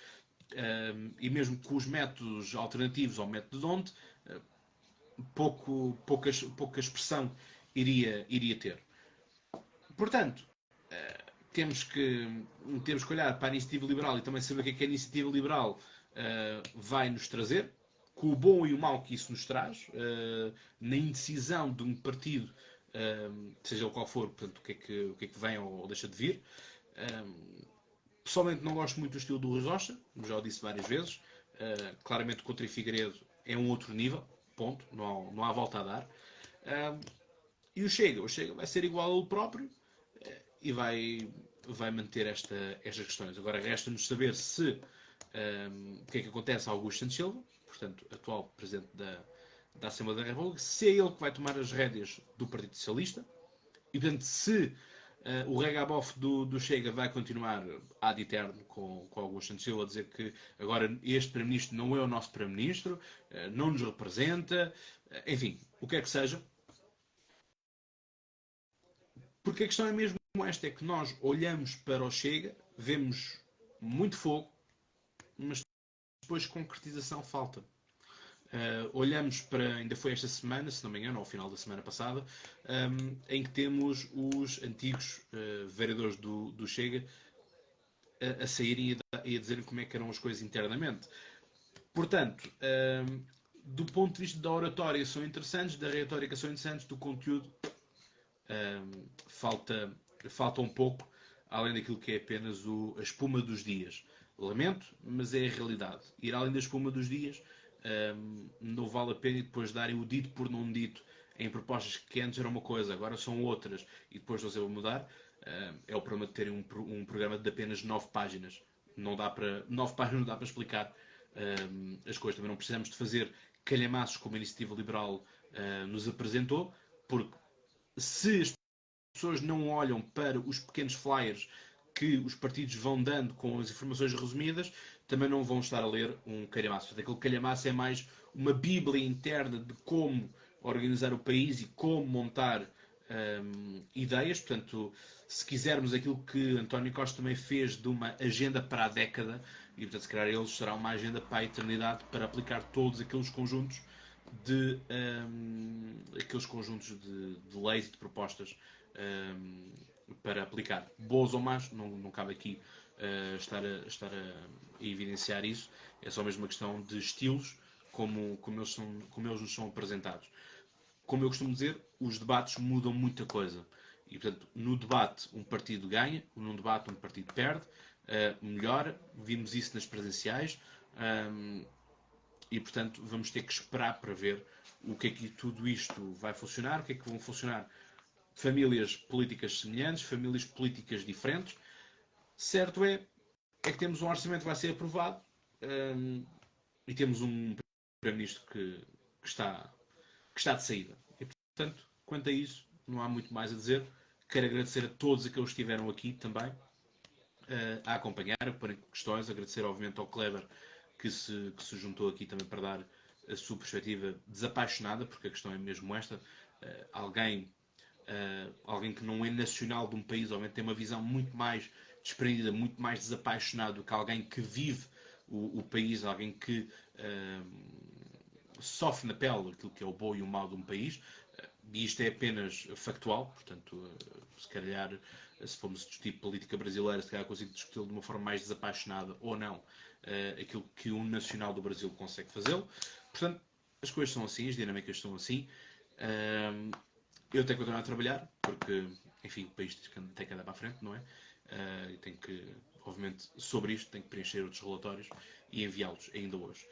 E mesmo com os métodos alternativos ao método de D'Hondt, pouca expressão iria ter. Portanto, temos que olhar para a iniciativa liberal e também saber o que a iniciativa liberal vai nos trazer, com o bom e o mau que isso nos traz, na indecisão de um partido, seja o qual for, portanto, o que é que vem ou deixa de vir. Pessoalmente não gosto muito do estilo do Rui Rocha, já o disse várias vezes. Claramente o Coutinho Figueiredo é um outro nível, ponto, não há volta a dar. E o Chega vai ser igual a ele próprio e vai manter estas questões. Agora resta-nos saber se o que é que acontece a Augusto Santos Silva, portanto, atual Presidente da Assembleia da República, se é ele que vai tomar as rédeas do Partido Socialista e, portanto, se o regabof do Chega vai continuar ad eterno com Augusto Santos Silva a dizer que agora este Primeiro-Ministro não é o nosso Primeiro-Ministro, não nos representa, enfim, o que é que seja. Porque a questão é mesmo esta, é que nós olhamos para o Chega, vemos muito fogo, mas depois concretização falta. Olhamos para, ainda foi esta semana, se não me engano, ou ao final da semana passada, em que temos os antigos vereadores do Chega a saírem e a dizerem como é que eram as coisas internamente. Portanto, do ponto de vista da oratória são interessantes, da retórica são interessantes, do conteúdo falta um pouco, além daquilo que é apenas a espuma dos dias. Lamento, mas é a realidade. Ir além da espuma dos dias não vale a pena, e depois darem o dito por não dito em propostas que antes eram uma coisa, agora são outras, e depois não se vai mudar. É o problema de terem um programa de apenas 9 páginas. 9 páginas não dá para explicar as coisas. Também não precisamos de fazer calhamaços como a Iniciativa Liberal nos apresentou, porque se as pessoas não olham para os pequenos flyers que os partidos vão dando com as informações resumidas, também não vão estar a ler um calhamaço. Aquele calhamaço é mais uma bíblia interna de como organizar o país e como montar ideias. Portanto, se quisermos aquilo que António Costa também fez de uma agenda para a década, e portanto se calhar eles será uma agenda para a eternidade, para aplicar todos aqueles conjuntos de leis e de propostas para aplicar. Boas ou más, não cabe aqui estar a evidenciar isso. É só mesmo uma questão de estilos, como eles nos são apresentados. Como eu costumo dizer, os debates mudam muita coisa. E, portanto, no debate um partido ganha, num debate um partido perde, melhora. Vimos isso nas presenciais. E, portanto, vamos ter que esperar para ver o que é que tudo isto vai funcionar, o que é que vão funcionar famílias políticas semelhantes, famílias políticas diferentes. Certo é que temos um orçamento que vai ser aprovado e temos um Primeiro-Ministro que está de saída. E, portanto, quanto a isso, não há muito mais a dizer. Quero agradecer a todos aqueles que estiveram aqui também a acompanhar, a porem questões. Agradecer, obviamente, ao Kleber que se juntou aqui também para dar a sua perspectiva desapaixonada, porque a questão é mesmo esta. Alguém que não é nacional de um país, obviamente, tem uma visão muito mais desprendida, muito mais desapaixonada do que alguém que vive o país, alguém que sofre na pele aquilo que é o bom e o mau de um país. E isto é apenas factual, portanto, se calhar, se formos discutir política brasileira, se calhar consigo discuti-lo de uma forma mais desapaixonada ou não, aquilo que um nacional do Brasil consegue fazê-lo. Portanto, as coisas são assim, as dinâmicas são assim. Eu tenho que continuar a trabalhar, porque, enfim, o país tem que andar para a frente, não é? E tenho que, obviamente, sobre isto, tenho que preencher outros relatórios e enviá-los ainda hoje.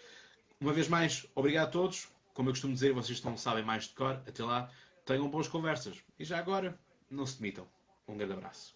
Uma vez mais, obrigado a todos. Como eu costumo dizer, vocês sabem mais de cor. Até lá, tenham boas conversas. E já agora, não se demitam. Um grande abraço.